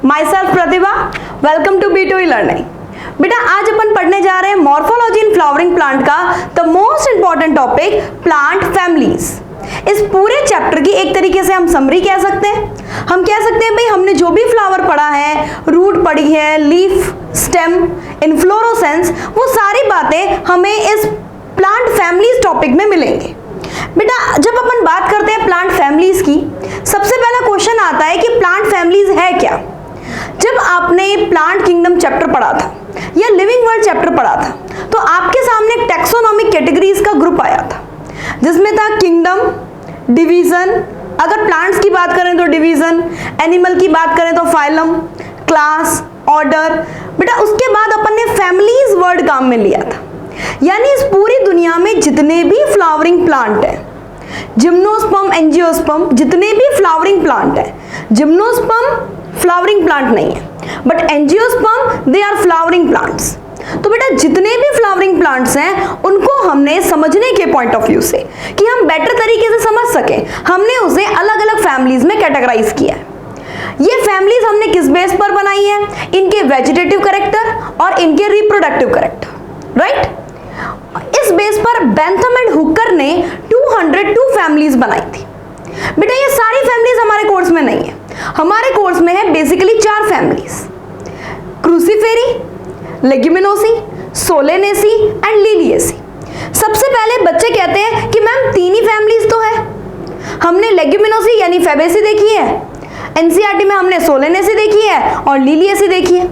My self Pratibha, welcome to B2E learning. बेटा आज अपन पढ़ने जा रहे हैं मॉर्फोलॉजी इन फ्लावरिंग प्लांट का the most important topic plant families. इस पूरे चैप्टर की एक तरीके से हम समरी कह सकते हैं। हम कह सकते हैं भाई हमने जो भी फ्लावर पढ़ा है, रूट पढ़ी है, लीफ, स्टेम, इन्फ्लोरोसेंस, वो सारी बातें हमें इस प्लांट फैमिलीज टॉपिक में मिलेंगे। बेटा जब अपन बात करते हैं प्लांट फैमिलीज की, सबसे पहला क्वेश्चन आता है कि प्लांट फैमिलीज है क्या। जब आपने प्लांट किंगडम चैप्टर पढ़ा था या लिविंग वर्ल्ड चैप्टर पढ़ा था तो आपके सामने एक टैक्सोनॉमिक कैटेगरीज का ग्रुप आया था जिसमें था किंगडम, डिवीजन, अगर प्लांट्स की बात करें तो डिवीजन, एनिमल की बात करें तो फाइलम, क्लास, ऑर्डर। बेटा उसके बाद अपन ने फैमिलीज वर्ड काम में लिया था, यानी इस पूरी दुनिया में जितने भी फ्लावरिंग प्लांट है, जिम्नोस्पर्म, एंजियोस्पर्म, जितने भी फ्लावरिंग प्लांट है, जिम्नोस्पर्म फ्लावरिंग प्लांट नहीं है but angiosperm they are flowering plants. तो बेटा जितने भी फ्लावरिंग प्लांट्स हैं उनको हमने समझने के पॉइंट ऑफ व्यू से कि हम बेटर तरीके से समझ सकें, हमने उसे अलग अलग फैमिलीज में कैटेगराइज किया है। ये फैमिलीज हमने किस बेस पर बनाई है? इनके वेजिटेटिव कैरेक्टर और इनके रिप्रोडक्टिव कैरेक्टर, राइट। इस बेस पर बेंथम एंड हुकर ने 202 फैमिलीज बनाई थी। बेटा ये सारी फैमिलीज हमारे कोर्स में नहीं है, हमारे कोर्स में है basically 4 families, Cruciferae, Leguminosae, Solanaceae and Liliaceae. सबसे पहले बच्चे कहते हैं कि मैम 3 ही फैमिलीज तो है। हमने लेग्यूमिनोसी यानी फेबेसी देखी है, एनसीईआरटी में हमने सोलेनेसी देखी है और लिलिएसी देखी है।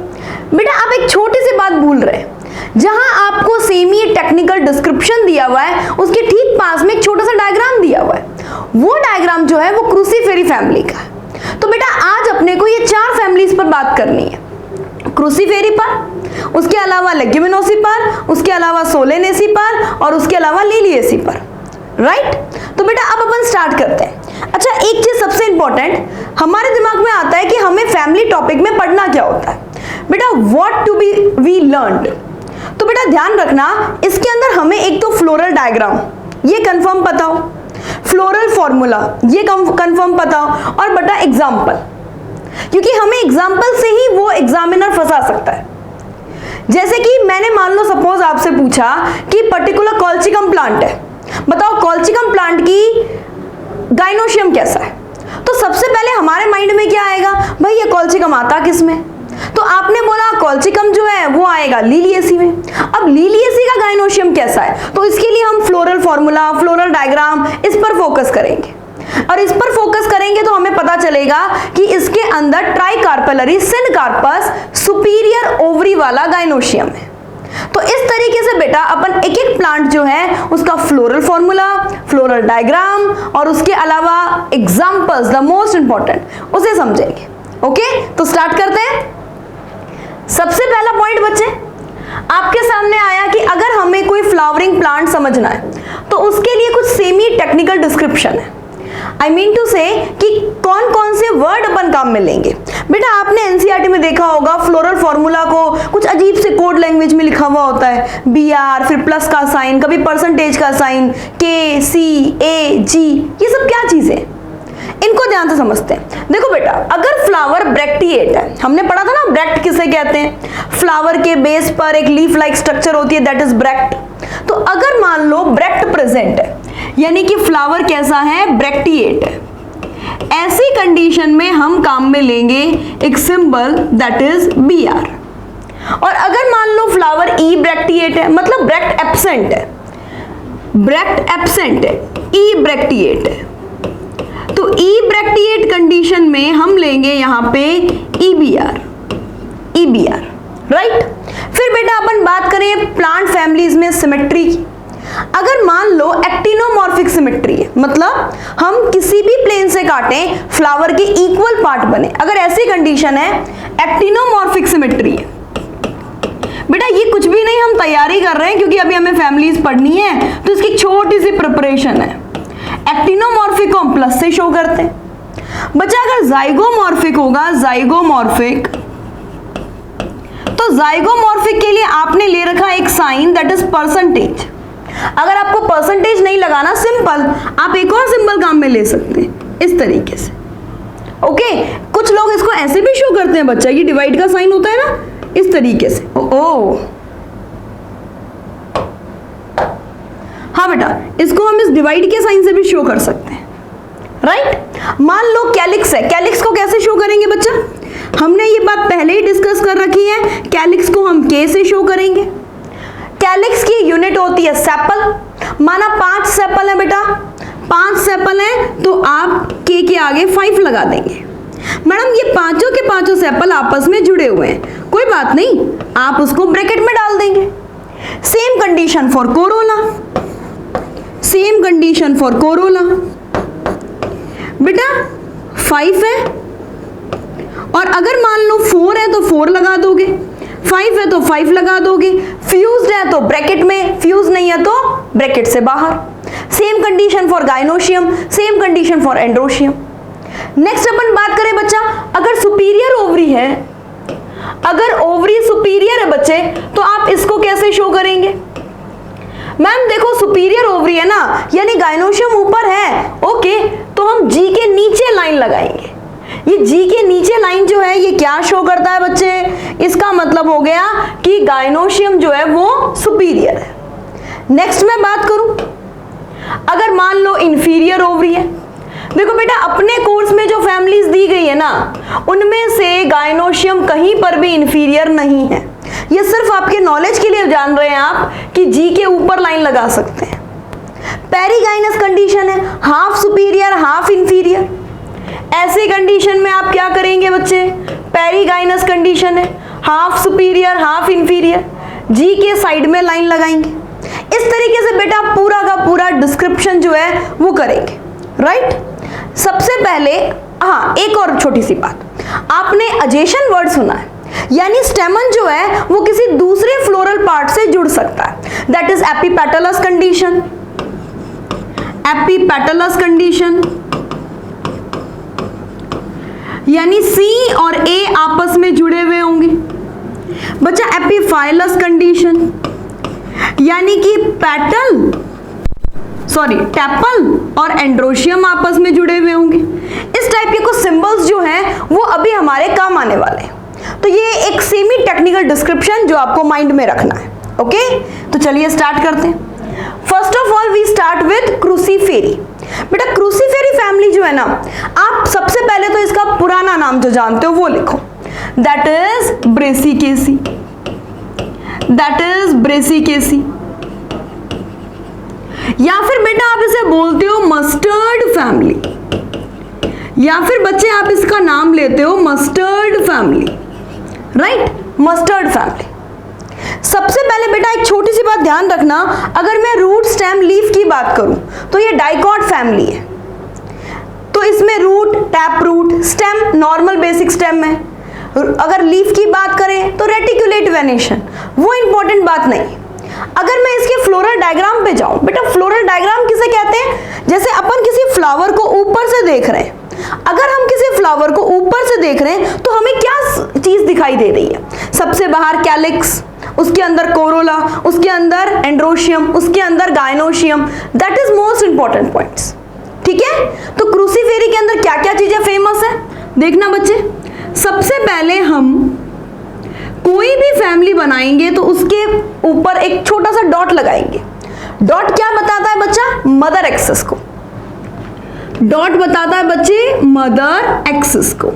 बेटा आप एक छोटी सी बात भूल रहे हैं, जहां आपको सेमी टेक्निकल डिस्क्रिप्शन दिया हुआ है उसके ठीक पास में एक छोटा सा डायग्राम दिया हुआ है, वो डायग्राम जो है वो क्रूसीफेरी फैमिली का है। तो बेटा आज अपने को ये 4 फैमिलीज पर बात करनी है, क्रूसीफेरी पर, उसके अलावा लेग्यूमिनोसी पर, उसके अलावा सोलेनेसी पर और उसके अलावा लिलिएसी पर, राइट। तो बेटा अब अपन स्टार्ट करते हैं। अच्छा एक चीज सबसे इंपॉर्टेंट हमारे दिमाग में आता है कि हमें फैमिली टॉपिक में पढ़ना क्या होता है। बेटा what to be we learned, तो बेटा ध्यान रखना इसके अंदर हमें एक तो फ्लोरल डायग्राम ये कंफर्म पता हो, फ्लोरल फॉर्मूला ये कंफर्म पता हो और बेटा एग्जाम्पल, क्योंकि हमें एग्जाम्पल से ही वो एग्जामिनर फंसा सकता है। जैसे कि मैंने मान लो सपोज आपसे पूछा कि पर्टिकुलर कॉल्चिकम प्लांट है, बताओ कॉल्चिकम प्लांट की गाइनोशियम कैसा है, तो सबसे पहले हमारे माइंड में क्या आएगा, भाई ये कॉल्चिकम आता किस में, तो आपने बोला कॉल्चिकम जो है वो आएगा लिलिएसी में। अब लिलिएसी का गाइनोशियम कैसा है, तो इसके लिए हम फ्लोरल फॉर्मूला, फ्लोरल डायग्राम इस पर फोकस करेंगे और इस पर फोकस करेंगे तो हमें पता चलेगा कि इसके अंदर ट्राइकार्पेलरी सिनकार्पस सुपीरियर ओवरी वाला गाइनोशियम है। तो इस तरीके से बेटा अपन एक एक प्लांट जो है उसका फ्लोरल फॉर्मूला, फ्लोरल डायग्राम और उसके अलावा एग्जांपल्स द मोस्ट इंपॉर्टेंट उसे समझेंगे। ओके तो स्टार्ट करते हैं। सबसे पहला पॉइंट बच्चे आपके सामने आया कि अगर हमें कोई फ्लावरिंग प्लांट समझना है तो उसके लिए कुछ सेमी टेक्निकल डिस्क्रिप्शन है। आई मीन टू से कि कौन कौन से वर्ड अपन काम में लेंगे। बेटा आपने एनसीईआरटी में देखा होगा फ्लोरल फॉर्मूला को कुछ अजीब से कोड लैंग्वेज में लिखा हुआ होता है, BR फिर प्लस का साइन, कभी परसेंटेज का साइन, KCAG, ये सब क्या चीजें, इनको ध्यान से समझते हैं। देखो बेटा अगर फ्लावर ब्रैक्टिएट है, हमने पढ़ा था ना ब्रैक्ट किसे कहते हैं, फ्लावर के बेस पर एक लीफ लाइक स्ट्रक्चर होती है दैट इज ब्रैक्ट। तो अगर मान लो ब्रैक्ट प्रेजेंट है यानी कि फ्लावर कैसा है, ब्रैक्टिएट है, ऐसी कंडीशन में हम काम में लेंगे एक सिंबल दैट इज BR। और अगर मान लो फ्लावर ई ब्रैक्टिएट है मतलब ब्रैक्ट एब्सेंट है, ब्रैक्ट एब्सेंट है, ई ब्रैक्टिएट है, तो ई ब्रैक्टिएट कंडीशन में हम लेंगे यहां पे EBR, राइट। फिर बेटा अपन बात करें प्लांट फैमिलीज में सिमेट्री की। अगर मान लो एक्टिनोमॉर्फिक सिमेट्री है मतलब हम किसी भी प्लेन से काटें फ्लावर के इक्वल पार्ट बने, अगर ऐसी कंडीशन है एक्टिनोमॉर्फिक सिमेट्री है। बेटा ये कुछ भी नहीं, हम तैयारी कर रहे हैं क्योंकि अभी हमें फैमिलीज पढ़नी है तो इसकी छोटी सी प्रिपरेशन है। एक्टिनोमॉर्फिक को हम प्लस से शो करते हैं। बच्चा अगर जाइगोमॉर्फिक होगा, जाइगोमॉर्फिक, तो जाइगोमॉर्फिक के लिए आपने ले रखा एक साइन दैट इज परसेंटेज। अगर आपको परसेंटेज नहीं लगाना, सिंपल आप एक और सिंबल काम में ले सकते हैं इस तरीके से, ओके कुछ लोग इसको ऐसे भी शो करते हैं बच्चा, ये डिवाइड का साइन होता है ना, इस तरीके से। ओ हाँ बेटा, इसको हम इस डिवाइड के साइन से भी शो कर सकते हैं, राइट। मान लो कैलिक्स है, कैलिक्स को कैसे शो करेंगे बच्चा? हमने ये बात पहले ही डिस्कस कर रखी है, कैलिक्स को हम के से शो करेंगे। कैलिक्स की यूनिट होती है सेपल। माना 5 सेपल है बेटा, 5 सेपल है तो आप के आगे 5 लगा देंगे। मैडम ये पांचों के पांचों सेपल आपस में जुड़े हुए हैं, कोई बात नहीं, आप उसको ब्रैकेट में डाल देंगे। Same condition for Corolla, same condition for Corolla. बेटा 5 है और अगर मान लो 4 है तो 4 लगा दोगे, 5 है तो 5 लगा दोगे, फ्यूज्ड है तो ब्रैकेट में, फ्यूज नहीं है तो ब्रैकेट से बाहर। Same condition for gynoecium, same condition for androecium. Next अपन बात करें बच्चा, अगर सुपीरियर ओवरी है, अगर ओवरी सुपीरियर है बच्चे, तो आप इसको कैसे शो करेंगे? मैम देखो सुपीरियर ओवरी है ना, यानी गाइनोशियम ऊपर है, ओके, तो हम जी के नीचे लाइन लगाएंगे। ये जी के नीचे लाइन जो है ये क्या शो करता है बच्चे? इसका मतलब हो गया कि गाइनोशियम जो है वो सुपीरियर है। नेक्स्ट मैं बात करूं, अगर मान लो इंफीरियर ओवरी है, देखो बेटा अपने कोर्स में जो फैमिलीज दी गई है ना, उनमें से गाइनोशियम कहीं पर भी इंफीरियर नहीं है। ये सिर्फ आपके नॉलेज के लिए जान रहे हैं आप कि जी के ऊपर लाइन लगा सकते हैं। पेरीगाइनस कंडीशन है, हाफ सुपीरियर हाफ इंफीरियर। ऐसी कंडीशन में आप क्या करेंगे बच्चे? पेरीगाइनस कंडीशन है, हाफ सुपीरियर हाफ इंफीरियर, जी के साइड में लाइन लगाएंगे। इस तरीके से बेटा पूरा का पूरा डिस्क्रिप्शन जो है वो करेंगे, राइट। सबसे पहले हाँ एक और छोटी सी बात, आपने अजेशन वर्ड सुना है, यानी स्टेमन जो है वो किसी दूसरे फ्लोरल पार्ट से जुड़ सकता है, that is epipetalous condition. Epipetalous condition यानी सी और ए आपस में जुड़े हुए होंगे। बच्चा एपिफाइलस कंडीशन यानी कि टैपल और एंड्रोशियम आपस में जुड़े हुए होंगे। इस टाइप के कुछ सिंबल्स जो हैं वो अभी हमारे काम आने वाले हैं। तो ये एक सेमी टेक्निकल डिस्क्रिप्शन जो आपको माइंड में रखना है, ओके। तो चलिए स्टार्ट करते हैं। First of all we start with cruciferae. बेटा क्रूसीफेरी फैमिली जो है ना, आप सबसे पहले तो इसका पुराना नाम जो जानते हो वो लिखो, that is Brassicaceae, that is Brassicaceae. या फिर बेटा आप इसे बोलते हो मस्टर्ड फैमिली, या फिर बच्चे आप इसका नाम लेते हो mustard family, right, mustard family. सबसे पहले बेटा एक छोटी सी बात ध्यान रखना, अगर मैं रूट स्टेम लीफ की बात करूं तो ये डाइकॉट फैमिली है, तो इसमें root, tap root, stem normal basic stem है। अगर लीफ की बात करें तो रेटिकुलेट वेनेशन, वो इंपॉर्टेंट बात नहीं। अगर मैं इसके फ्लोरल डायग्राम पे जाऊं, बेटा फ्लोरल डायग्राम किसे कहते हैं? जैसे अपन किसी फ्लावर को ऊपर से देख रहे हैं, अगर हम किसी फ्लावर को ऊपर से देख रहे हैं तो हमें क्या चीज दिखाई दे रही है? सबसे बाहर कैलिक्स, उसके अंदर कोरोला, उसके अंदर एंड्रोशियम, उसके अंदर gynoecium, that is most important points, ठीक है। तो क्रूसीफेरी के अंदर क्या क्या चीजें फेमस है देखना बच्चे। सबसे पहले हम कोई भी फैमिली बनाएंगे तो उसके ऊपर एक छोटा सा डॉट लगाएंगे। डॉट क्या बताता है बच्चा? मदर एक्सिस को। डॉट बताता है बच्चे मदर एक्सिस को।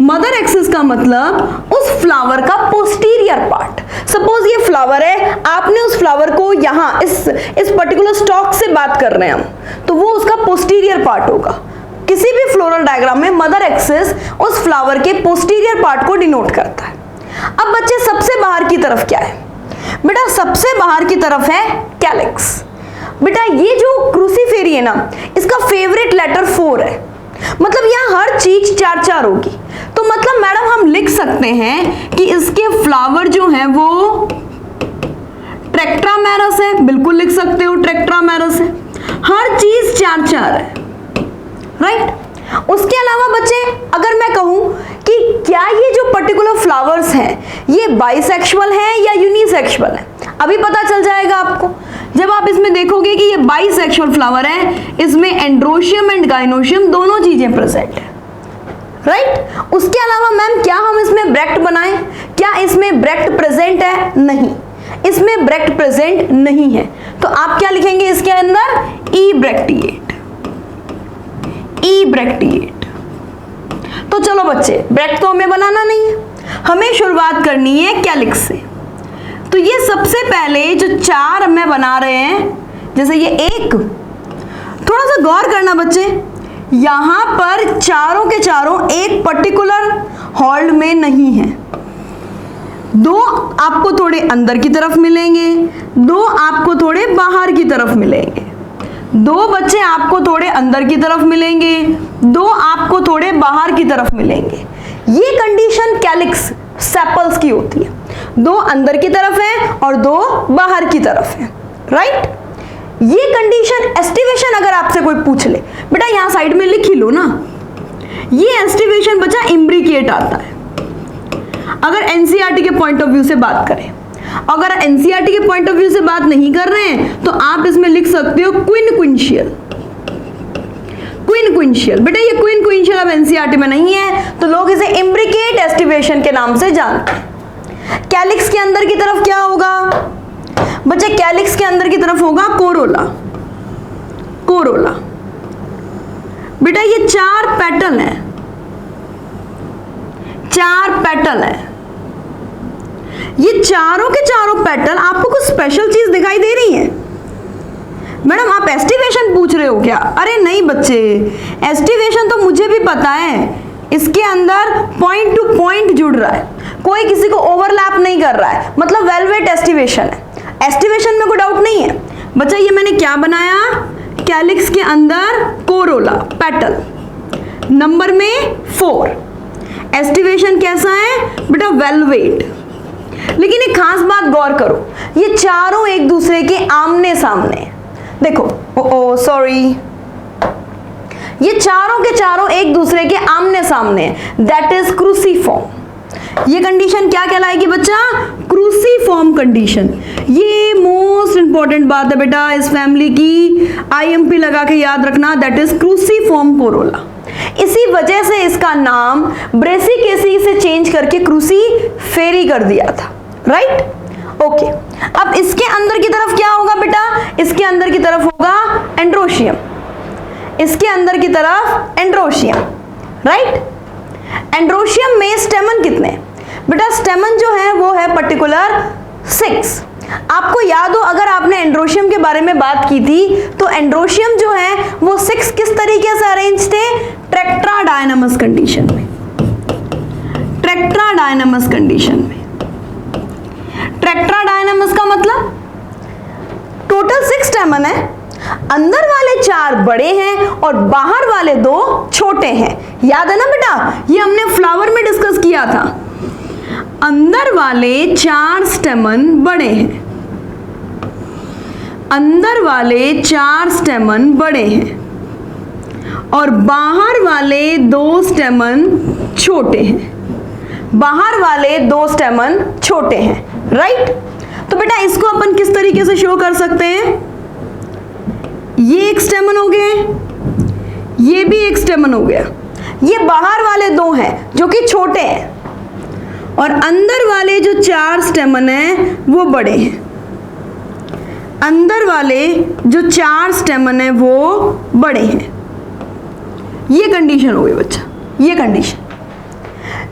मदर एक्सिस का मतलब उस फ्लावर का पोस्टीरियर पार्ट। सपोज ये फ्लावर है, आपने उस फ्लावर को यहाँ इस पर्टिकुलर स्टॉक से बात कर रहे हैं हम, तो वो उसका पोस्टीरियर पार्ट होगा। किसी भी फ्लोरल डायग्राम में मदर एक्सिस उस फ्लावर के पोस्टीरियर पार्ट को डिनोट करता है। अब बच्चे सबसे बाहर की तरफ क्या है? बेटा सबसे बाहर की तरफ है कैलिक्स। बेटा ये जो क्रूसीफेरी है ना, इसका फेवरेट लेटर 4 है, मतलब यहाँ हर चीज 4-4 होगी। तो मतलब मैडम हम लिख सकते हैं कि इसके फ्लावर जो है वो ट्रेक्ट्रामेरस है, बिल्कुल लिख सकते हो ट्रेक्ट्रामेरस है, हर चीज 4-4 है, राइट। उसके अलावा बच्चे अगर मैं कहूं कि क्या ये जो पर्टिकुलर फ्लावर्स हैं ये बाइसेक्सुअल हैं या यूनिसेक्सुअल हैं, अभी पता चल जाएगा आपको जब आप इसमें देखोगे कि ये बाइसेक्सुअल फ्लावर है, इसमें एंड्रोशियम एंड गाइनोशियम दोनों चीजें प्रेजेंट है, राइट। उसके अलावा मैम क्या हम इसमें ब्रैकेट बनाएं? क्या इसमें ब्रैकेट प्रेजेंट है? नहीं, इसमें ब्रैकेट प्रेजेंट नहीं है। तो आप क्या लिखेंगे इसके अंदर? ई ब्रैकेटिएट, ई ब्रैकेटिएट। तो चलो बच्चे, ब्रैकेट तो हमें बनाना नहीं है, हमें शुरुआत करनी है कैलिक्स से। तो ये सबसे पहले जो 4 हमें बना रहे हैं, जैसे ये एक, थोड़ा सा गौर करना बच्चे, यहां पर चारों के चारों एक पर्टिकुलर होल्ड में नहीं है। 2 आपको थोड़े अंदर की तरफ मिलेंगे, 2 आपको थोड़े बाहर की तरफ मिलेंगे, 2 बच्चे आपको थोड़े अंदर की तरफ मिलेंगे, 2 आपको थोड़े बाहर की तरफ मिलेंगे। ये कंडीशन कैलिक्स सेपल्स की होती है, 2 अंदर की तरफ है और 2 बाहर की तरफ है, राइट। ये कंडीशन एस्टिवेशन अगर आपसे कोई पूछ ले, बेटा यहां साइड में लिख ही लो ना, ये एस्टिवेशन बच्चा इम्ब्रिकेट आता है। अगर एनसीईआरटी के पॉइंट ऑफ व्यू से बात करें, अगर एनसीईआरटी के पॉइंट ऑफ व्यू से बात नहीं कर रहे हैं तो आप इसमें लिख सकते हो क्विनक्विंशियल, क्विनक्विंशियल। बेटा ये क्विनक्विंशियल अब एनसीईआरटी में नहीं है, तो लोग इसे इम्ब्रिकेट एस्टिवेशन के नाम से जानते हैं। कैलिक्स के अंदर की तरफ क्या होगा बच्चे? कैलिक्स के अंदर की तरफ होगा कोरोला, कोरोला। बेटा ये 4 पेटल है, 4 पेटल है। ये चारों के चारों पेटल आपको कुछ स्पेशल चीज दिखाई दे रही है? मैडम आप एस्टिवेशन पूछ रहे हो क्या? अरे नहीं बच्चे, एस्टिवेशन तो मुझे भी पता है, इसके अंदर पॉइंट टू पॉइंट जुड़ रहा है, कोई किसी को ओवरलैप नहीं कर रहा है, मतलब वेलवेट एस्टिवेशन है। एस्टिवेशन में कोई डाउट नहीं है बच्चा। ये मैंने क्या बनाया? कैलिक्स के अंदर कोरोला पेटल, नंबर में 4। एस्टिवेशन कैसा है बेटा? वेलवेट। लेकिन एक खास बात गौर करो, ये चारों एक दूसरे के आमने सामने, देखो ओ सॉरी, ये चारों के चारों एक दूसरे के आमने सामने, दैट इज क्रूसीफॉर्म। ये कंडीशन क्या कहलाएगी बच्चा? Cruciform condition. ये मोस्ट इंपॉर्टेंट बात है बेटा इस फैमिली की, आईएमपी लगा के याद रखना, दैट इज क्रूसीफॉर्म कोरोला। इसी वजह से इसका नाम ब्रेसिकेसी से चेंज करके क्रूसीफेरी कर दिया था, राइट। ओके, अब इसके अंदर की तरफ क्या होगा बेटा? इसके अंदर की तरफ होगा एंड्रोशियम, इसके अंदर की तरफ एंड्रोशियम, राइट। एंड्रोशियम में स्टेमन कितने? बेटा स्टेमन जो है वो है पर्टिकुलर 6। आपको याद हो, अगर आपने एंड्रोशियम के बारे में बात की थी, तो एंड्रोशियम जो है वो 6 किस तरीके से अरेंज थे? ट्रेक्ट्राडायनामस कंडीशन में, ट्रेक्ट्राडायनामस कंडीशन में। ट्रेक्ट्राडायनामस का मतलब टोटल 6 स्टेमन है, अंदर वाले 4 बड़े हैं और बाहर वाले 2 छोटे हैं। याद है ना बेटा, ये हमने फ्लावर में डिस्कस किया था। अंदर वाले 4 स्टेमन बड़े हैं, अंदर वाले 4 स्टेमन बड़े हैं और बाहर वाले 2 स्टेमन छोटे हैं, बाहर वाले 2 स्टेमन छोटे हैं, राइट। तो बेटा इसको अपन किस तरीके से शो कर सकते हैं? ये एक स्टेमन हो गए, ये भी एक स्टेमन हो गया, ये बाहर वाले 2 हैं जो कि छोटे हैं और अंदर वाले जो 4 स्टेमन हैं वो बड़े हैं, अंदर वाले जो 4 स्टेमन हैं वो बड़े हैं। ये कंडीशन हो गई बच्चा, ये कंडीशन।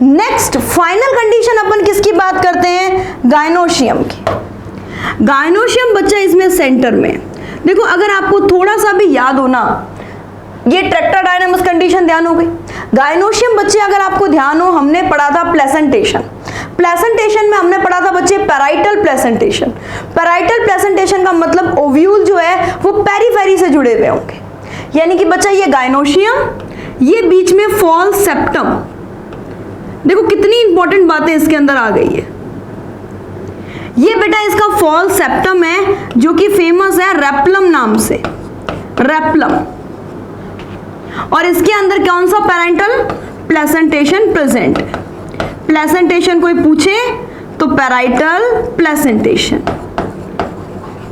नेक्स्ट फाइनल कंडीशन अपन किसकी बात करते हैं? गायनोशियम की। गायनोशियम बच्चा इसमें सेंटर में, देखो अगर आपको थोड़ा सा भी याद हो ना, ये ट्रेक्ट्राडायनामस कंडीशन ध्यान हो गई। गायनोशियम बच्चे अगर आपको ध्यान हो, हमने पढ़ा था प्लेसेंटेशन, प्लेसेंटेशन में हमने पढ़ा था बच्चे पैराइटल प्लेसेंटेशन। पैराइटल प्लेसेंटेशन का मतलब ओव्यूल जो है वो पेरीफेरी से जुड़े हुए होंगे, यानी कि बच्चा ये गायनोशियम, ये बीच में फॉल्स सेप्टम। देखो कितनी इंपॉर्टेंट बातें इसके अंदर आ गई है। ये बेटा इसका फॉल्स सेप्टम है जो कि फेमस है रेप्लम नाम से, रेप्लम। और इसके अंदर कौन सा पैरेंटल प्लेसेंटेशन प्रेजेंट है? प्लेसेंटेशन कोई पूछे तो पैराइटल प्लेसेंटेशन।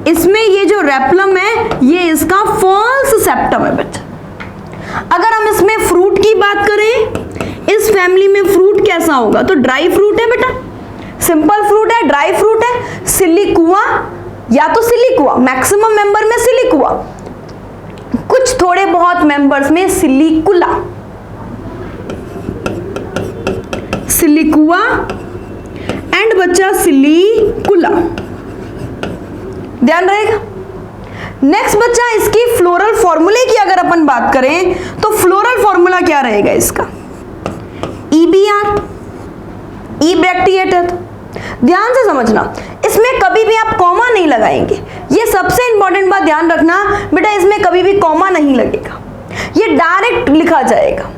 इसमें ये जो रेप्लम है ये इसका फॉल्स सेप्टम है बच्चा। अगर हम इसमें फ्रूट की बात करें, इस फैमिली में फ्रूट कैसा होगा? तो ड्राई फ्रूट है बेटा, सिंपल फ्रूट है, ड्राई फ्रूट है। सिलिकुआ या तो सिलिकुआ, मैक्सिमम मेंबर में सिलिकुआ, कुछ थोड़े बहुत मेंबर्स में सिलिकुला, सिलिकुआ एंड बच्चा सिलिकुला, ध्यान रहेगा। नेक्स्ट बच्चा इसकी फ्लोरल फॉर्मूले की अगर अपन बात करें तो फ्लोरल फॉर्मूला क्या रहेगा इसका? EBR, ई ब्रैक्टिएट है। ध्यान से समझना, इसमें कभी भी आप कॉमा नहीं लगाएंगे, ये सबसे इंपॉर्टेंट बात ध्यान रखना बेटा, इसमें कभी भी कॉमा नहीं लगेगा, ये डायरेक्ट लिखा जाएगा।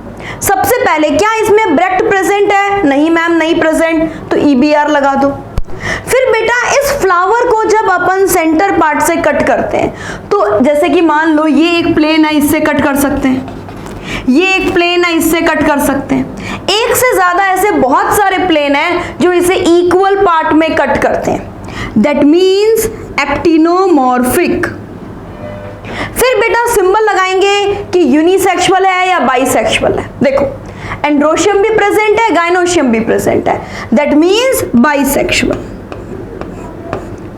सबसे पहले क्या इसमें ब्रैक्ट प्रेजेंट है? नहीं मैम नहीं प्रेजेंट, तो EBR लगा दो। फिर बेटा इस फ्लावर को जब अपन सेंटर पार्ट से कट करते हैं, तो जैसे कि मान लो ये एक प्लेन है, इससे कट कर सकते हैं, ये एक प्लेन है, इससे कट कर सकते हैं, एक से ज्यादा ऐसे बहुत सारे प्लेन हैं जो इसे इक्वल पार्ट में कट करते हैं, दैट मीन्स एक्टिनोमॉर्फिक। फिर बेटा सिंबल लगाएंगे कि यूनिसेक्सुअल है या बाइसेक्सुअल है। देखो एंड्रोशियम भी प्रेजेंट है, गायनोशियम भी प्रेजेंट है, दैट मीन्स बाइसेक्सुअल,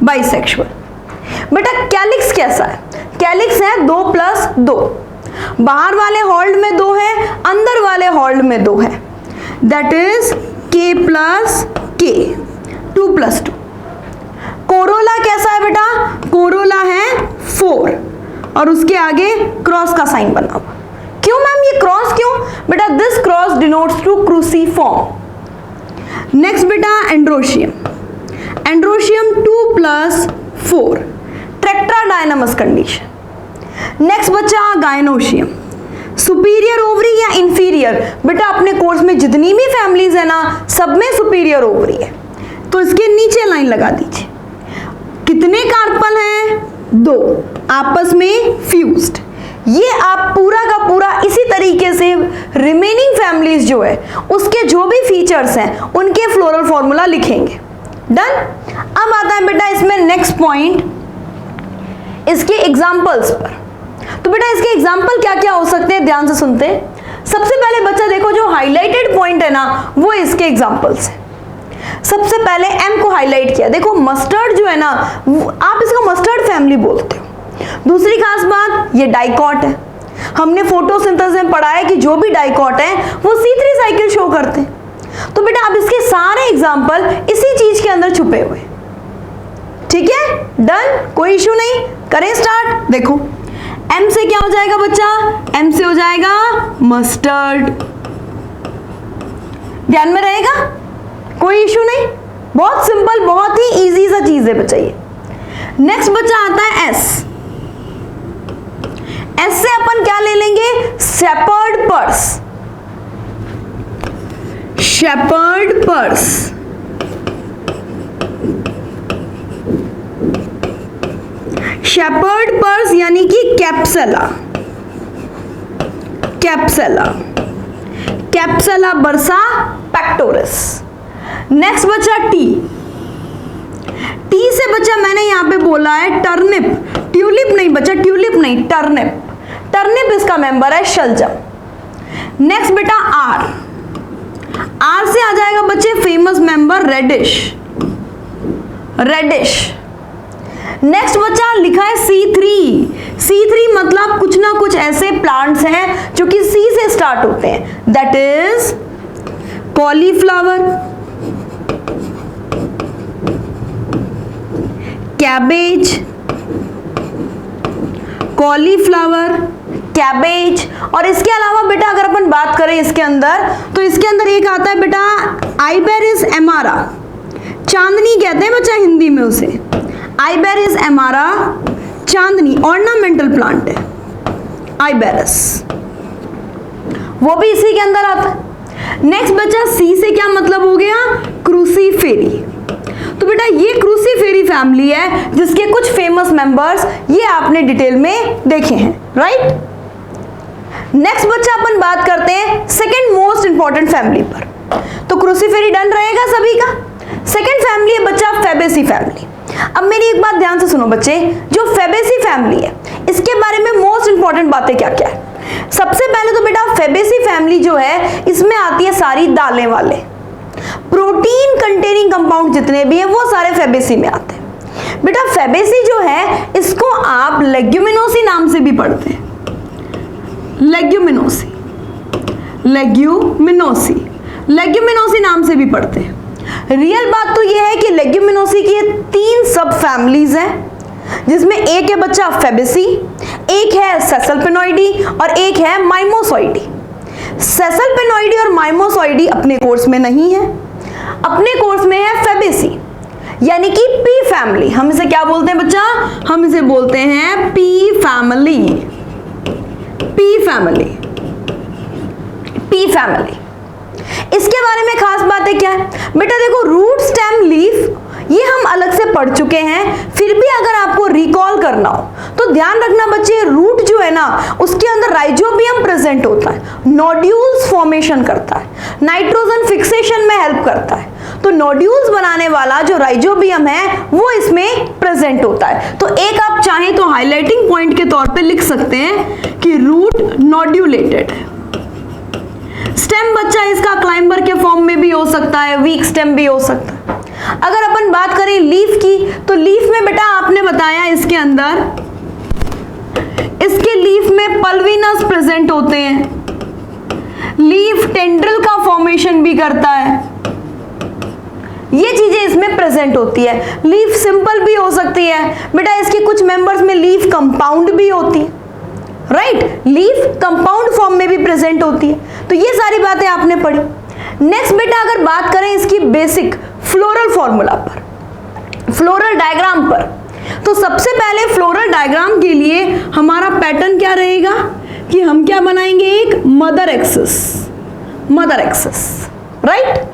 बाइसेक्सुअल। बेटा कैलिक्स कैसा है? कैलिक्स है 2+2, बाहर वाले हॉल्ड में 2 है, अंदर वाले हॉल्ड में 2 है, दैट इज K+K, 2+2। कोरोला कैसा है बेटा? कोरोला है 4 और उसके आगे क्रॉस का साइन बना हुआ। क्यों मैम ये क्रॉस क्यों? बेटा this cross denotes to cruciform. Next बेटा androecium, androecium 2+4, tetradynamous condition. Next बच्चा गायनोशियम, सुपीरियर ओवरी या इंफीरियर? बेटा अपने कोर्स में जितनी भी फैमिलीज है ना, सब में सुपीरियर ओवरी है, तो इसके नीचे लाइन लगा दीजिए। कितने कार्पल हैं? 2, आपस में फ्यूज्ड। ये आप पूरा का पूरा इसी तरीके से रिमेनिंग फैमिलीज जो है उसके जो भी फीचर्स हैं उनके फ्लोरल फॉर्मूला लिखेंगे। डन। अब आता है बेटा इसमें नेक्स्ट पॉइंट, इसके एग्जांपल्स पर। तो बेटा इसके एग्जांपल क्या क्या हो सकते हैं, ध्यान से सुनते हैं। सबसे पहले बच्चा देखो जो हाईलाइटेड पॉइंट है ना, वो इसके एग्जांपल्स हैं। सबसे पहले M को हाईलाइट किया, देखो मस्टर्ड जो है ना, आप इसको मस्टर्ड फैमिली बोलते हो। दूसरी खास बात, ये डाइकॉट है। हमने फोटोसिंथेसिस में पढ़ा है कि जो भी डाइकॉट है वो C3 साइकिल शो करते हैं। तो बेटा अब इसके सारे एग्जांपल इसी चीज के अंदर छुपे हुए, ठीक है। डन, कोई इशू नहीं, करें स्टार्ट। देखो M से क्या हो जाएगा बच्चा? M से हो जाएगा मस्टर्ड, ध्यान में रहेगा, कोई इशू नहीं, बहुत सिंपल, बहुत ही इजी सा चीज है बच्चा ये। नेक्स्ट बच्चा आता है S। S से अपन क्या ले लेंगे? Shepherd purse, shepherd purse. Shepherd purse यानी कि capsella, capsella, capsella bursa pectoris. Next बच्चा T। T से बच्चा मैंने यहां पे बोला है टर्निप, ट्यूलिप नहीं बच्चा, ट्यूलिप नहीं, टर्निप, टर्निप इसका मेंबर है शलजम। नेक्स्ट बेटा R। R से आ जाएगा बच्चे famous member radish, radish. Next बच्चा लिखा है C3। C3 मतलब कुछ ना कुछ ऐसे प्लांट्स हैं जो कि C से स्टार्ट होते हैं, that is cauliflower, cabbage, cauliflower, cabbage. और इसके अलावा बेटा अगर अपन बात करें इसके अंदर, तो इसके अंदर एक आता है बेटा आइबेरिस एमारा, चांदनी कहते हैं बच्चा हिंदी में उसे, आइबेरिस एमारा चांदनी, ऑर्नामेंटल प्लांट है आइबेरिस, वो भी इसी के अंदर आता है। नेक्स्ट बच्चा C से क्या मतलब हो गया? क्रूसीफेरी। तो बेटा ये क्रूसीफेरी फैमिली है जिसके कुछ फेमस मेंबर्स ये आपने डिटेल में देखे हैं, राइट। नेक्स्ट बच्चा अपन बात करते हैं सेकंड मोस्ट इंपॉर्टेंट फैमिली पर। तो क्रूसीफेरी डन रहेगा सभी का। सेकंड फैमिली है बच्चा फेबेसी फैमिली। अब मेरी एक बात ध्यान से सुनो बच्चे, जो फेबेसी फैमिली है इसके बारे में मोस्ट इंपॉर्टेंट बातें क्या क्या है। सबसे पहले तो बेटा फेबेसी फैमिली जो है इसमें आती है सारी दालें वाले, प्रोटीन कंटेनिंग कंपाउंड जितने भी हैं वो सारे फेबेसी में आते हैं। बेटा फेबेसी जो है इसको आप लेग्यूमिनोसी नाम से भी पढ़ते हैं, लेग्यूमिनोसी, लेग्यूमिनोसी, लेग्यूमिनोसी नाम से भी पढ़ते हैं। रियल बात तो यह है कि लेग्यूमिनोसी की 3 सब फैमिलीज हैं, जिसमें एक है बच्चा फेबेसी, एक है सेसल्पिनॉइडी और एक है माइमोसॉइडी। सेसल्पिनॉइडी और माइमोसॉइडी अपने कोर्स में नहीं है, अपने कोर्स में है फेबेसी, यानी कि पी फैमिली। हम इसे क्या बोलते हैं बच्चा? हम इसे बोलते हैं P family, P family, P family. इसके बारे में खास बातें क्या है बेटा? देखो रूट, स्टेम, लीफ ये हम अलग से पढ़ चुके हैं, फिर भी अगर आपको रिकॉल करना हो तो ध्यान रखना बच्चे, रूट जो है ना उसके अंदर राइजोबियम प्रेजेंट होता है, नोड्यूल्स फॉर्मेशन करता है, नाइट्रोजन फिक्सेशन में हेल्प करता है। तो नोड्यूल्स बनाने वाला जो राइजोबियम है वो इसमें प्रेजेंट होता है। तो एक आप चाहें तो हाईलाइटिंग पॉइंट के तौर पे लिख सकते हैं कि रूट नोड्यूलेटेड है। स्टेम बच्चा इसका क्लाइंबर के फॉर्म में भी हो सकता है, वीक स्टेम भी हो सकता है। अगर अपन बात करें लीफ की, तो लीफ में बेटा आपने बताया इसके अंदर, इसके लीफ में पल्विनस प्रेजेंट होते हैं, लीफ टेंड्रिल का फॉर्मेशन भी करता है, ये चीजें इसमें प्रेजेंट होती है। लीफ सिंपल भी हो सकती है बेटा, इसके कुछ मेंबर्स में लीफ कंपाउंड भी होती है, राइट, लीफ कंपाउंड फॉर्म में भी प्रेजेंट होती है। तो ये सारी बातें आपने पढ़ी। नेक्स्ट बेटा अगर बात करें इसकी बेसिक फ्लोरल फॉर्मूला पर, फ्लोरल डायग्राम पर, तो सबसे पहले फ्लोरल डायग्राम के लिए हमारा पैटर्न क्या रहेगा कि हम क्या बनाएंगे? एक mother axis, mother axis, right.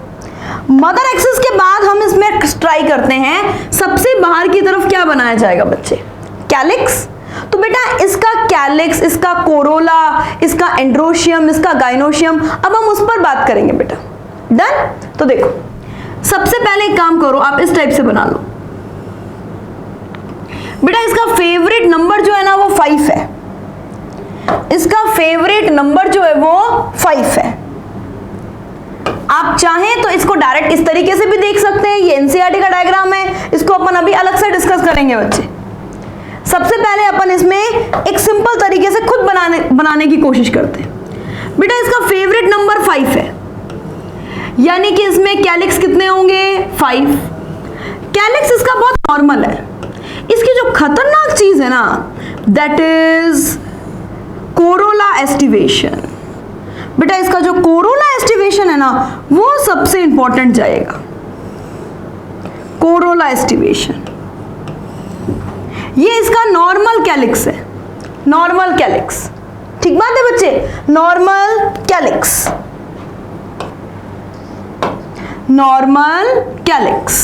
Mother axis के बाद हम इसमें ट्राई करते हैं सबसे बाहर की तरफ क्या बनाया जाएगा बच्चे? कैलिक्स। तो बेटा इसका कैलिक्स, इसका कोरोला, इसका एंड्रोशियम, इसका गाइनोशियम, अब हम उस पर बात करेंगे बेटा। डन? तो देखो सबसे पहले एक काम करो, आप इस टाइप से बना लो बेटा। इसका फेवरेट नंबर जो है ना वो 5 है, इसका फेवरेट नंबर जो है वो 5 है। आप चाहें तो इसको डायरेक्ट इस तरीके से भी देख सकते हैं, ये एनसीईआरटी का डायग्राम है, इसको अपन अभी अलग से डिस्कस करेंगे बच्चे। सबसे पहले अपन इसमें एक सिंपल तरीके से खुद बनाने की कोशिश करते हैं। बेटा इसका फेवरेट नंबर 5 है, यानी कि इसमें कैलिक्स कितने होंगे? 5। कैलिक्स इसका बहुत नॉर्मल है। इसकी जो खतरनाक चीज है ना दैट इज कोरोला एस्टिवेशन। बेटा इसका जो कोरोला एस्टिवेशन है ना वो सबसे इंपॉर्टेंट जाएगा, कोरोला एस्टिवेशन। ये इसका नॉर्मल कैलिक्स है, नॉर्मल कैलिक्स, ठीक बात है बच्चे, नॉर्मल कैलिक्स, नॉर्मल कैलिक्स,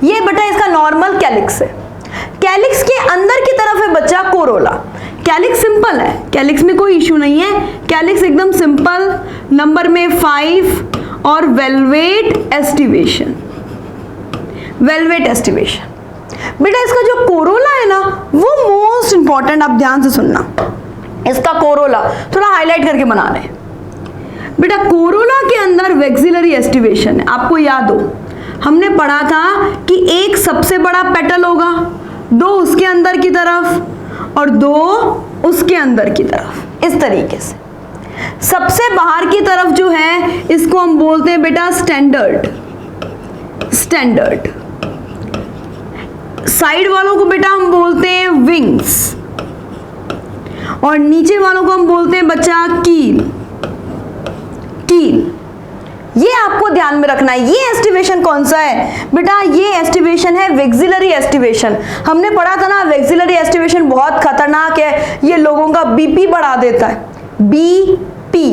ये बेटा इसका नॉर्मल कैलिक्स है। कैलिक्स के अंदर की तरफ है बच्चा कोरोला। कैलिक्स सिंपल है, कैलिक्स में कोई इशू नहीं है, कैलिक्स एकदम सिंपल, नंबर में 5 और वेलवेट एस्टिवेशन, वेलवेट एस्टिवेशन। बेटा इसका जो कोरोला है ना वो मोस्ट इंपॉर्टेंट, आप ध्यान से सुनना, इसका कोरोला थोड़ा हाईलाइट करके बना रहे हैं बेटा। कोरोला के अंदर वेक्सिलरी एस्टिवेशन है। आपको याद हो हमने पढ़ा था कि एक सबसे बड़ा पेटल होगा, 2 उसके अंदर की तरफ और 2 उसके अंदर की तरफ, इस तरीके से। सबसे बाहर की तरफ जो है इसको हम बोलते हैं बेटा स्टैंडर्ड, स्टैंडर्ड। साइड वालों को बेटा हम बोलते हैं विंग्स और नीचे वालों को हम बोलते हैं बच्चा कील, कील। ये आपको ध्यान में रखना है। ये एस्टिवेशन कौन सा है बेटा? ये एस्टिवेशन है वेक्सिलरी एस्टिवेशन। हमने पढ़ा था ना वेक्सिलरी एस्टिवेशन बहुत खतरनाक है, ये लोगों का बीपी बढ़ा देता है। बीपी,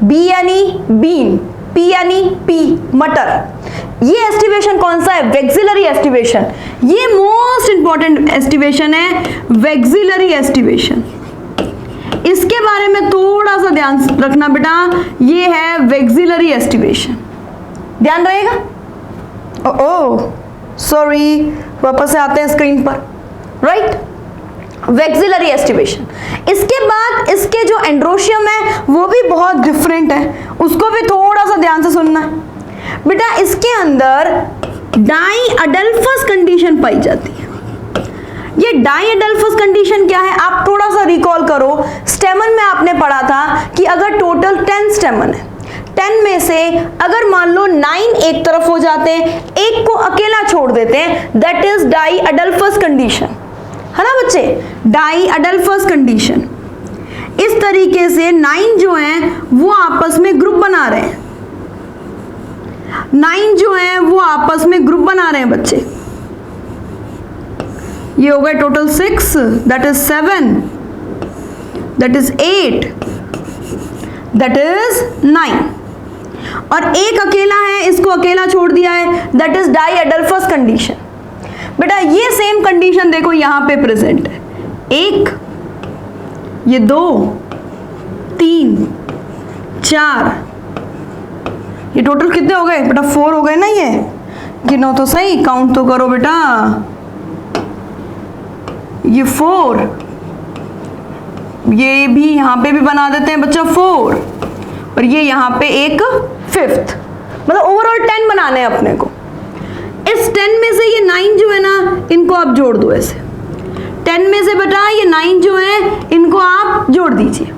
बी यानी बीन, पी यानी पी मटर। ये एस्टिवेशन कौन सा है? Vexillary aestivation. ये मोस्ट इंपॉर्टेंट एस्टिवेशन है, वेक्सिलरी एस्टिवेशन। इसके बारे में थोड़ा सा ध्यान रखना बेटा, ये है वेक्सिलरी एस्टिवेशन, ध्यान रहेगा। ओह सॉरी, वापस से आते हैं स्क्रीन पर, राइट। Vexillary aestivation. इसके बाद इसके जो एंड्रोशियम है वो भी बहुत डिफरेंट है, उसको भी थोड़ा सा ध्यान से सुनना है बेटा। इसके अंदर डाईअडल्फस कंडीशन पाई जाती है। ये डाईअडल्फस कंडीशन क्या है, आप थोड़ा सा रिकॉल करो, स्टेमन में आपने पढ़ा था कि अगर टोटल 10 स्टेमन है, 10 में से अगर मान लो 9 एक तरफ हो जाते हैं, एक को अकेला छोड़ देते हैं, दैट इज डाईअडल्फस कंडीशन, है ना बच्चे, डाईअडल्फस कंडीशन। इस तरीके से 9 जो हैं वो आपस में ग्रुप बना रहे हैं, 9 जो हैं वो आपस में ग्रुप बना रहे हैं बच्चे। ये हो गए total 6, that is 7, that is 8, that is 9, और एक अकेला है, इसको अकेला छोड़ दिया है, दैट इज डाईअडल्फस कंडीशन। बेटा ये सेम कंडीशन देखो यहां पे प्रेजेंट है, 1, ये 2, 3, 4, ये टोटल कितने हो गए बेटा, 4 हो गए ना। ये गिनो तो सही, काउंट तो करो बेटा, ये 4, ये भी यहां पे भी बना देते हैं बच्चा 4, और ये यहां पे एक 5th, मतलब ओवरऑल 10 बनाने हैं अपने को। इस 10 में से ये 9 जो है ना, इनको आप जोड़ दो ऐसे, 10 में से बेटा ये 9 जो है इनको आप जोड़ दीजिए,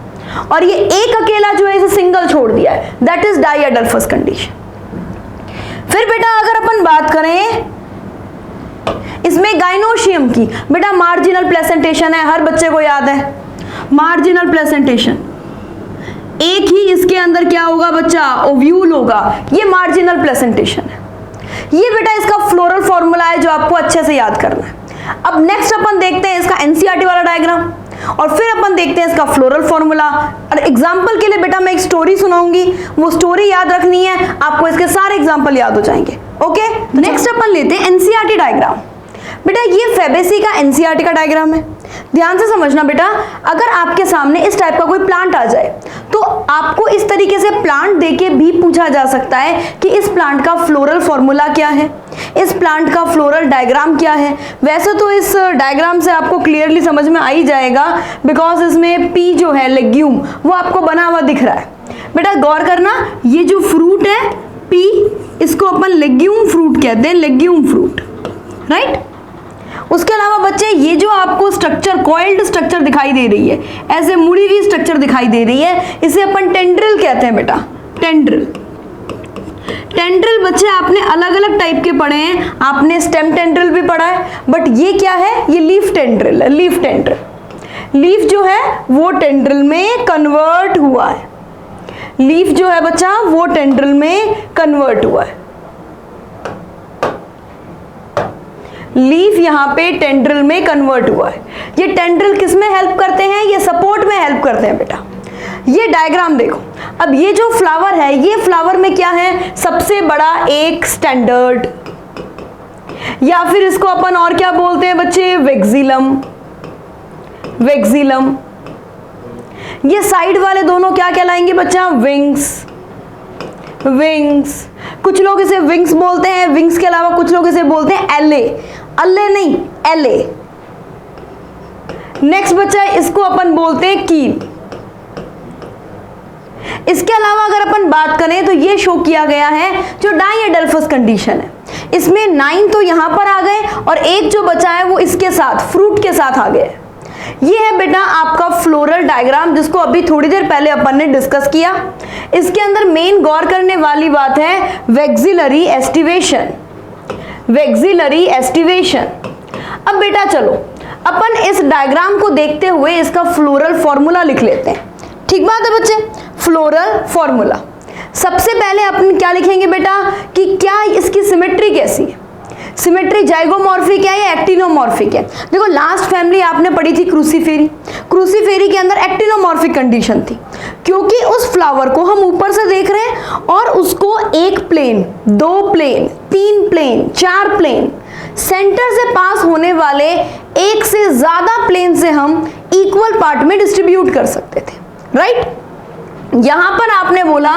और ये एक अकेला जो है इसे सिंगल छोड़ दिया है, दैट इज डाईअडल्फस कंडीशन। फिर बेटा अगर अपन बात करें इसमें गाइनोशियम की, बेटा मार्जिनल प्लेसेंटेशन है, हर बच्चे को याद है मार्जिनल प्लेसेंटेशन। एक ही इसके अंदर क्या होगा बच्चा, ओव्यूल होगा, ये मार्जिनल प्लेसेंटेशन है। ये बेटा इसका फ्लोरल फॉर्मूला है जो आपको अच्छे से याद करना है। अब नेक्स्ट अपन देखते हैं इसका एनसीईआरटी वाला डायग्राम, और फिर अपन देखते हैं इसका फ्लोरल फॉर्मूला। और एग्जांपल के लिए बेटा मैं एक स्टोरी सुनाऊंगी, वो स्टोरी याद रखनी है, आपको इसके सारे एग्जांपल याद हो जाएंगे। ओके, नेक्स्ट अपन लेते हैं एनसीईआरटी डायग्राम। बेटा ये फेबेसी का एनसीईआरटी का डायग्राम है, ध्यान से समझना बेटा। अगर आपके सामने इस टाइप का कोई प्लांट आ जाए तो आपको इस तरीके से प्लांट देके भी पूछा जा सकता है कि इस प्लांट का फ्लोरल फॉर्मूला क्या है, इस प्लांट का फ्लोरल डायग्राम क्या है। वैसे तो इस डायग्राम से आपको क्लियरली समझ में आ ही जाएगा, बिकॉज इसमें पी जो है लेग्यूम वो आपको बना हुआ दिख रहा है। बेटा गौर करना, ये जो फ्रूट है पी, इसको अपन लेग्यूम फ्रूट कहते हैं, लेग्यूम फ्रूट, राइट। उसके अलावा बच्चे ये जो आपको स्ट्रक्चर, कॉइल्ड स्ट्रक्चर दिखाई दे रही है, ऐसे मुड़ी हुई स्ट्रक्चर दिखाई दे रही है, इसे अपन टेंड्रिल कहते हैं बेटा, टेंड्रिल। टेंड्रिल बच्चे आपने अलग अलग टाइप के पढ़े हैं, आपने स्टेम टेंड्रिल भी पढ़ा है, बट ये क्या है, ये लीफ टेंड्रिल है, लीफ टेंड्रिल। लीफ जो है वो टेंड्रिल में कन्वर्ट हुआ है, लीफ जो है बच्चा वो टेंड्रिल में कन्वर्ट हुआ है। लीफ यहाँ पे टेंड्रिल में कन्वर्ट हुआ है। ये टेंड्रिल किस में हेल्प करते हैं, ये सपोर्ट में हेल्प करते हैं बेटा। ये डायग्राम देखो, अब ये जो फ्लावर है, ये फ्लावर में क्या है, सबसे बड़ा एक स्टैंडर्ड, या फिर इसको अपन और क्या बोलते हैं बच्चे, वेक्सिलम, वेक्सिलम। ये साइड वाले दोनों क्या कहलाएंगे बच्चा, विंग्स, विंग्स। कुछ लोग इसे विंग्स बोलते हैं, विंग्स के अलावा कुछ लोग इसे बोलते हैं एले, अल्ले नहीं एले। नेक्स्ट बच्चा इसको अपन बोलते हैं कील। इसके अलावा अगर अपन बात करें तो ये शो किया गया है जो डाईअडल्फस कंडीशन है, इसमें 9 तो यहां पर आ गए और एक जो बचा है वो इसके साथ, फ्रूट के साथ आ गए। ये है बेटा आपका फ्लोरल डायग्राम, जिसको अभी थोड़ी देर पहले अपन ने डिस्कस किया। इसके अंदर मेन गौर करने वाली बात है वैक्सिलरी एस्टिवेशन, वैक्सिलरी एस्टिवेशन। अब बेटा चलो अपन इस डायग्राम को देखते हुए इसका फ्लोरल फॉर्मूला लिख लेते हैं, ठीक बात है बच्चे। फ्लोरल फॉर्मूला, सबसे पहले अपन क्या लिखेंगे बेटा कि क्या इसकी सिमेट्री कैसी है, सिमेट्री जाइगोमॉर्फिक है या एक्टिनोमॉर्फिक है। देखो लास्ट फैमिली आपने पढ़ी थी क्रूसीफेरी, क्रूसीफेरी के अंदर एक्टिनोमॉर्फिक कंडीशन थी, क्योंकि उस फ्लावर को हम ऊपर से देख रहे हैं और उसको एक plane, 2 plane, 3 plane, 4 plane, centre से पास होने वाले एक से ज्यादा प्लेन से हम इक्वल पार्ट में डिस्ट्रीब्यूट कर सकते थे, राइट। यहां पर आपने बोला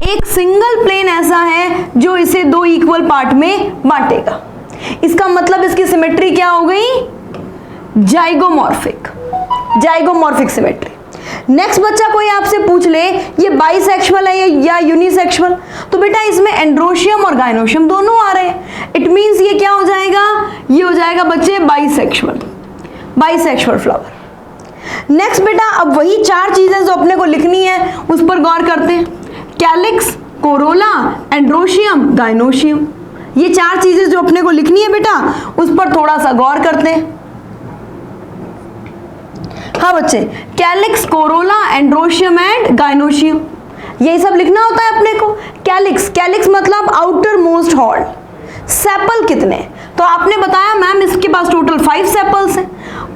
एक सिंगल प्लेन ऐसा है जो इसे 2 इक्वल पार्ट में बांटेगा। इसका मतलब इसकी सिमेट्री क्या हो गई, जाइगोमॉर्फिक, जाइगोमॉर्फिक सिमेट्री। नेक्स्ट बच्चा कोई आपसे पूछ ले ये बाइसेक्सुअल है या यूनिसेक्सुअल, तो बेटा इसमें एंड्रोशियम और गायनोशियम दोनों आ रहे हैं, इट मींस ये क्या हो जाएगा, ये हो जाएगा बच्चे बाइसेक्सुअल, बाइसेक्सुअल फ्लावर। नेक्स्ट बेटा अब वही चार चीजें जो अपने को लिखनी है उस पर गौर करते हैं, कैलिक्स, कोरोला, एंड्रोशियम, गायनोशियम, ये चार चीजें जो अपने को लिखनी है बेटा उस पर थोड़ा सा गौर करते हैं। हाँ बच्चे, calyx, Corolla, androecium and gynoecium, यही सब लिखना होता है अपने को। कैलिक्स, कैलिक्स मतलब आउटर मोस्ट हॉर्न। सेपल कितने, तो आपने बताया मैम इसके पास टोटल 5 सेपल्स हैं,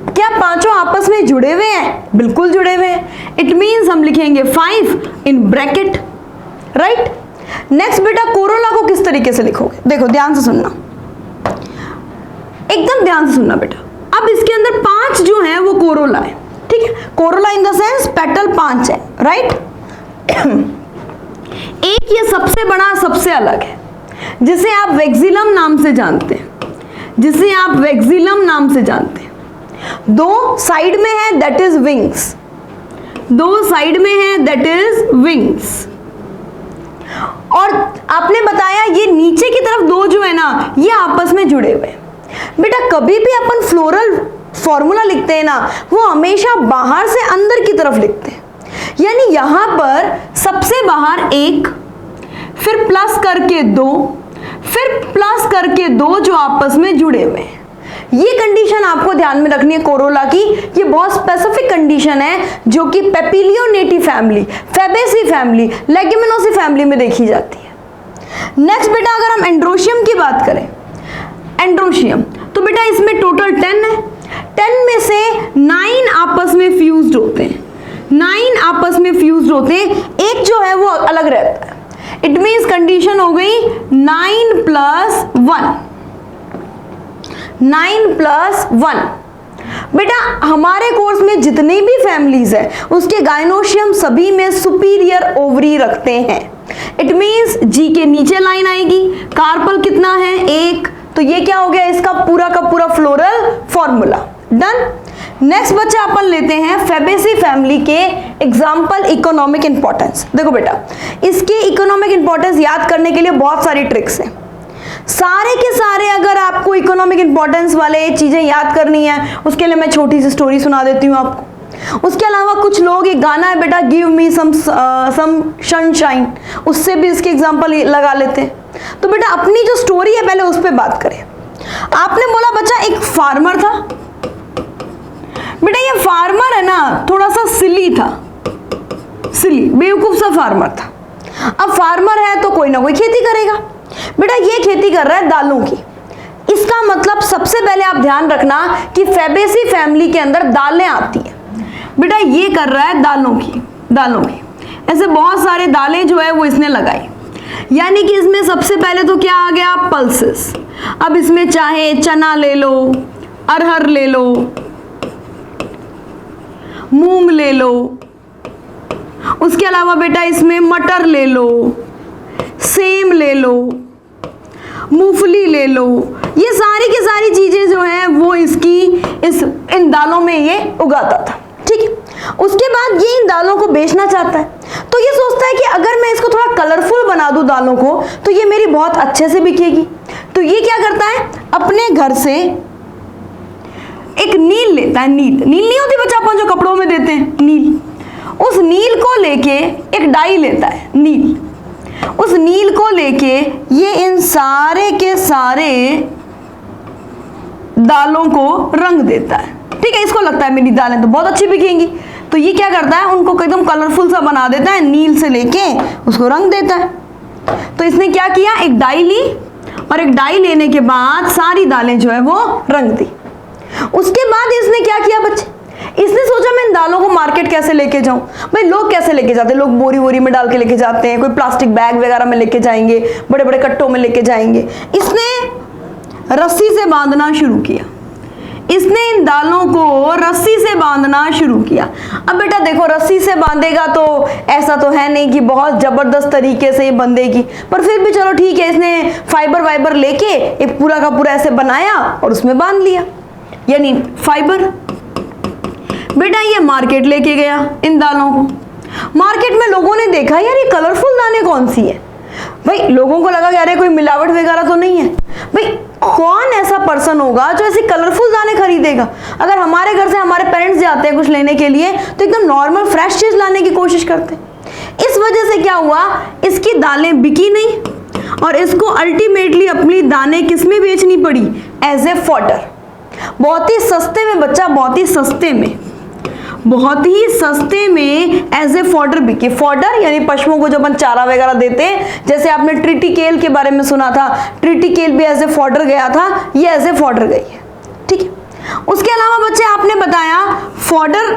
क्या पांचों आपस में जुड़े हुए हैं, बिल्कुल जुड़े हुए हैं, इट मींस हम लिखेंगे 5 इन ब्रैकेट, राइट। नेक्स्ट बेटा कोरोला को किस तरीके से लिखोगे, देखो ध्यान से सुनना, एकदम ध्यान से सुनना बेटा। अब इसके अंदर 5 जो है वो कोरोला है, ठीक है, Corolla in the sense petal 5 है, राइट। एक ये सबसे बड़ा सबसे अलग है जिसे आप वेक्सिलम नाम से जानते हैं, जिसे आप वेक्सिलम नाम से जानते हैं। 2 साइड में है दैट इज विंग्स, 2 साइड में है दैट इज विंग्स। और आपने बताया ये नीचे की तरफ 2 जो है ना ये आपस में जुड़े हुए हैं। बेटा कभी भी अपन फ्लोरल फॉर्मूला लिखते हैं ना वो हमेशा बाहर से अंदर की तरफ लिखते हैं, यानी यहां पर सबसे बाहर 1, फिर प्लस करके 2, फिर प्लस करके 2 जो आपस में जुड़े हुए हैं। ये कंडीशन आपको ध्यान में रखनी है कोरोला की, ये बहुत स्पेसिफिक कंडीशन है जो कि papilionatae family, fabaceae family, leguminosae family में देखी जाती है। नेक्स्ट बेटा अगर हम एंड्रोशियम की बात करें, एंड्रोशियम तो बेटा इसमें टोटल 10 है, 10 में से 9 आपस में फ्यूज्ड होते हैं, 9 आपस में फ्यूज्ड होते हैं, एक जो है वो अलग रहता है, इट मींस कंडीशन हो गई 9 + 1, 9 + 1। बेटा हमारे कोर्स में जितनी भी फैमिलीज है उसके गायनोशियम सभी में सुपीरियर ओवरी रखते हैं, इट मींस जी के नीचे लाइन आएगी, कार्पल कितना है 1, तो ये क्या हो गया इसका पूरा का पूरा फ्लोरल फॉर्मूला, डन। नेक्स्ट बच्चा अपन लेते हैं फेबेसी फैमिली के एग्जाम्पल इकोनॉमिक इंपॉर्टेंस। देखो बेटा इसके इकोनॉमिक इंपॉर्टेंस याद करने के लिए बहुत सारी ट्रिक्स हैं, सारे के सारे अगर आपको इकोनॉमिक इंपॉर्टेंस वाले चीजें याद करनी है उसके लिए मैं छोटी सी स्टोरी सुना देती हूँ आपको। उसके अलावा कुछ लोग, एक गाना है बेटा गिव मी सम सनशाइन, उससे भी इसके एग्जाम्पल लगा लेते हैं। तो बेटा अपनी जो स्टोरी है पहले उस पर बात करें। आपने बोला बच्चा एक फार्मर था, बेटा ये फार्मर है ना थोड़ा सा सिली था, सिली बेवकूफ सा फार्मर था। अब फार्मर है तो कोई ना कोई खेती करेगा, बेटा ये खेती कर रहा है दालों की, इसका मतलब सबसे पहले आप ध्यान रखना कि फेबेसी फैमिली के अंदर दालें आती है। बेटा ये कर रहा है दालों की, दालों की ऐसे बहुत सारे दालें जो है वो इसने लगाई, यानी कि इसमें सबसे पहले तो क्या आ गया पल्सेस। अब इसमें चाहे चना ले लो, अरहर ले लो, मूंग ले लो, उसके अलावा बेटा इसमें मटर ले लो, सेम ले लो, मूंगफली ले लो, ये सारी की सारी चीजें जो है वो इसकी इन दालों में ये उगाता था, ठीक है। उसके बाद ये इन दालों को बेचना चाहता है, तो ये सोचता है कि अगर मैं इसको थोड़ा कलरफुल बना दूं दालों को तो ये मेरी बहुत अच्छे से बिकेगी। तो ये क्या करता है अपने घर से एक नील लेता है, नील नहीं होती बच्चा अपन जो कपड़ों में देते हैं, नील, उस नील को लेके एक डाई लेता है, नील, उस नील को लेके ये इन सारे के सारे दालों को रंग देता है, ठीक है। इसको लगता है मेरी दालें तो बहुत अच्छी बिकेंगी, तो ये क्या करता है उनको एकदम कलरफुल सा बना देता है, नील से लेके उसको रंग देता है। तो इसने क्या किया, एक डाई ली और एक डाई लेने के बाद सारी दालें जो है वो रंग दी। उसके बाद इसने क्या किया बच्चे, इसने सोचा मैं इन दालों को मार्केट कैसे लेके जाऊं। भाई लोग कैसे लेके जाते हैं, लोग बोरी बोरी में डाल के लेके जाते हैं, कोई प्लास्टिक बैग वगैरह में लेके जाएंगे, बड़े बड़े कट्टों में लेके जाएंगे। इसने रस्सी से बांधना शुरू किया, इसने इन दालों को रस्सी से बांधना शुरू किया। अब बेटा देखो रस्सी से बांधेगा तो ऐसा तो है नहीं कि बहुत जबरदस्त तरीके से ये बंधेगी, पर फिर भी चलो ठीक है, इसने फाइबर वाइबर लेके एक पूरा का पूरा ऐसे बनाया और उसमें बांध लिया। यानी फाइबर। बेटा ये मार्केट लेके गया इन दालों को, मार्केट में लोगों ने देखा यार ये कलरफुल दाने कौन सी है, भाई लोगों को लगा कि अरे कोई मिलावट वगैरह तो नहीं है। भाई कौन ऐसा पर्सन होगा जो ऐसे कलरफुल दाने खरीदेगा। अगर हमारे घर से हमारे पेरेंट्स जाते हैं कुछ लेने के लिए तो एकदम नॉर्मल फ्रेश चीज लाने की कोशिश करते हैं। इस वजह से क्या हुआ, इसकी दालें बिकी नहीं और इसको अल्टीमेटली अपनी दाने किसमें बेचनी पड़ी, एज ए फॉडर। बहुत ही सस्ते में बच्चा, बहुत ही सस्ते में एज ए फॉडर बिके। फॉडर यानी पशुओं को जो अपन चारा वगैरह देते हैं, जैसे आपने ट्रिटिकेल के बारे में सुना था, ट्रिटिकेल भी एज ए फॉडर गया था, ये एज ए फॉडर गई है। ठीक है, उसके अलावा बच्चे आपने बताया फॉडर,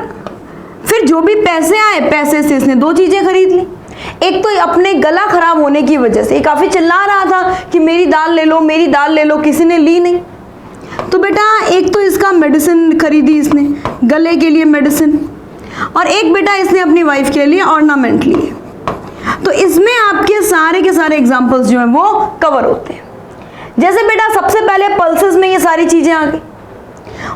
फिर जो भी पैसे आए पैसे से इसने दो चीजें खरीद ली। एक तो अपने गला खराब होने की वजह से काफी चिल्ला रहा था कि मेरी दाल ले लो, मेरी दाल ले लो, किसी ने ली नहीं। तो बेटा एक तो इसका मेडिसिन खरीदी इसने, गले के लिए मेडिसिन, और एक बेटा इसने अपनी वाइफ के लिए ऑर्नामेंट लिए। तो इसमें आपके सारे के सारे एग्जांपल्स जो हैं वो कवर होते हैं। जैसे बेटा सबसे पहले पल्सेस में ये सारी चीजें आ गई।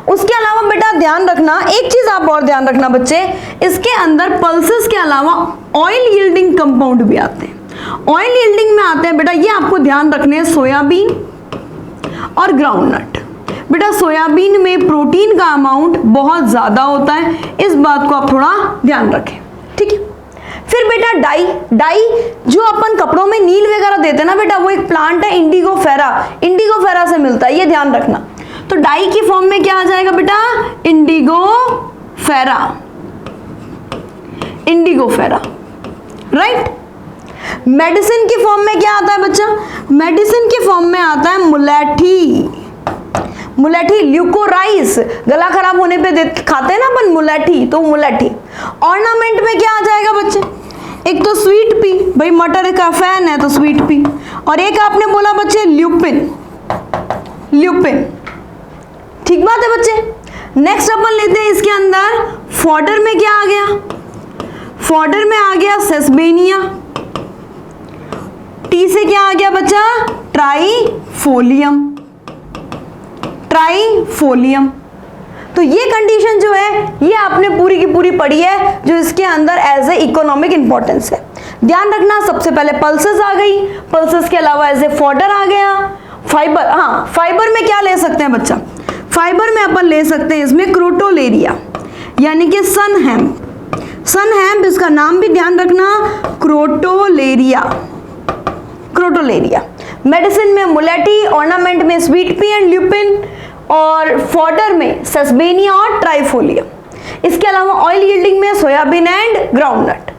उसके अलावा बेटा ध्यान रखना, एक चीज आप और ध्यान रखना बच्चे, इसके अंदर पल्सेस के अलावा ऑयल यील्डिंग कंपाउंड भी आते हैं। ऑयल यील्डिंग में आते हैं बेटा, ये आपको ध्यान रखने हैं, सोयाबीन और ग्राउंडनट। बेटा सोयाबीन में प्रोटीन का अमाउंट बहुत ज्यादा होता है, इस बात को आप थोड़ा ध्यान रखें। ठीक है, फिर बेटा डाई जो अपन कपड़ों में नील वगैरह देते हैं ना बेटा, वो एक प्लांट है इंडिगोफेरा से मिलता है, ये ध्यान रखना। तो डाई की फॉर्म में क्या आ जाएगा बेटा, इंडिगोफेरा, राइट। मेडिसिन की फॉर्म में क्या आता है बच्चा, मेडिसिन की फॉर्म में आता है मुलेठी, ल्यूकोराइस, गला खराब होने पे खाते हैं ना अपन मुलेठी, तो मुलेठी। ऑर्नामेंट में क्या आ जाएगा बच्चे, एक तो स्वीट पी, भाई मटर का फैन है तो स्वीट पी, और एक आपने बोला बच्चे ल्यूपिन। ठीक बात है बच्चे। नेक्स्ट अपन लेते हैं इसके अंदर फॉडर में क्या आ गया, फॉडर में आ गया सेसबेनिया, टी से क्या आ गया बच्चा, ट्राइफोलियम। तो ये कंडीशन जो है ये आपने पूरी की पूरी पढ़ी है, जो इसके अंदर एज ए इकोनॉमिक इंपॉर्टेंस है। ध्यान रखना, सबसे पहले पल्सेस आ गई, पल्सेस के अलावा एज ए फॉडर आ गया, फाइबर। हाँ, फाइबर में क्या ले सकते हैं बच्चा, फाइबर में अपन ले सकते हैं इसमें क्रोटोलेरिया यानी कि सन हेम्प, इसका नाम भी ध्यान रखना, क्रोटोलेरिया। मेडिसिन में मुलेटी, ऑर्नामेंट में स्वीट पी एंड ल्यूपिन, और फॉडर में सेसबेनिया और ट्राइफोलियम। इसके अलावा ऑयल यील्डिंग में सोयाबीन एंड ग्राउंडनट।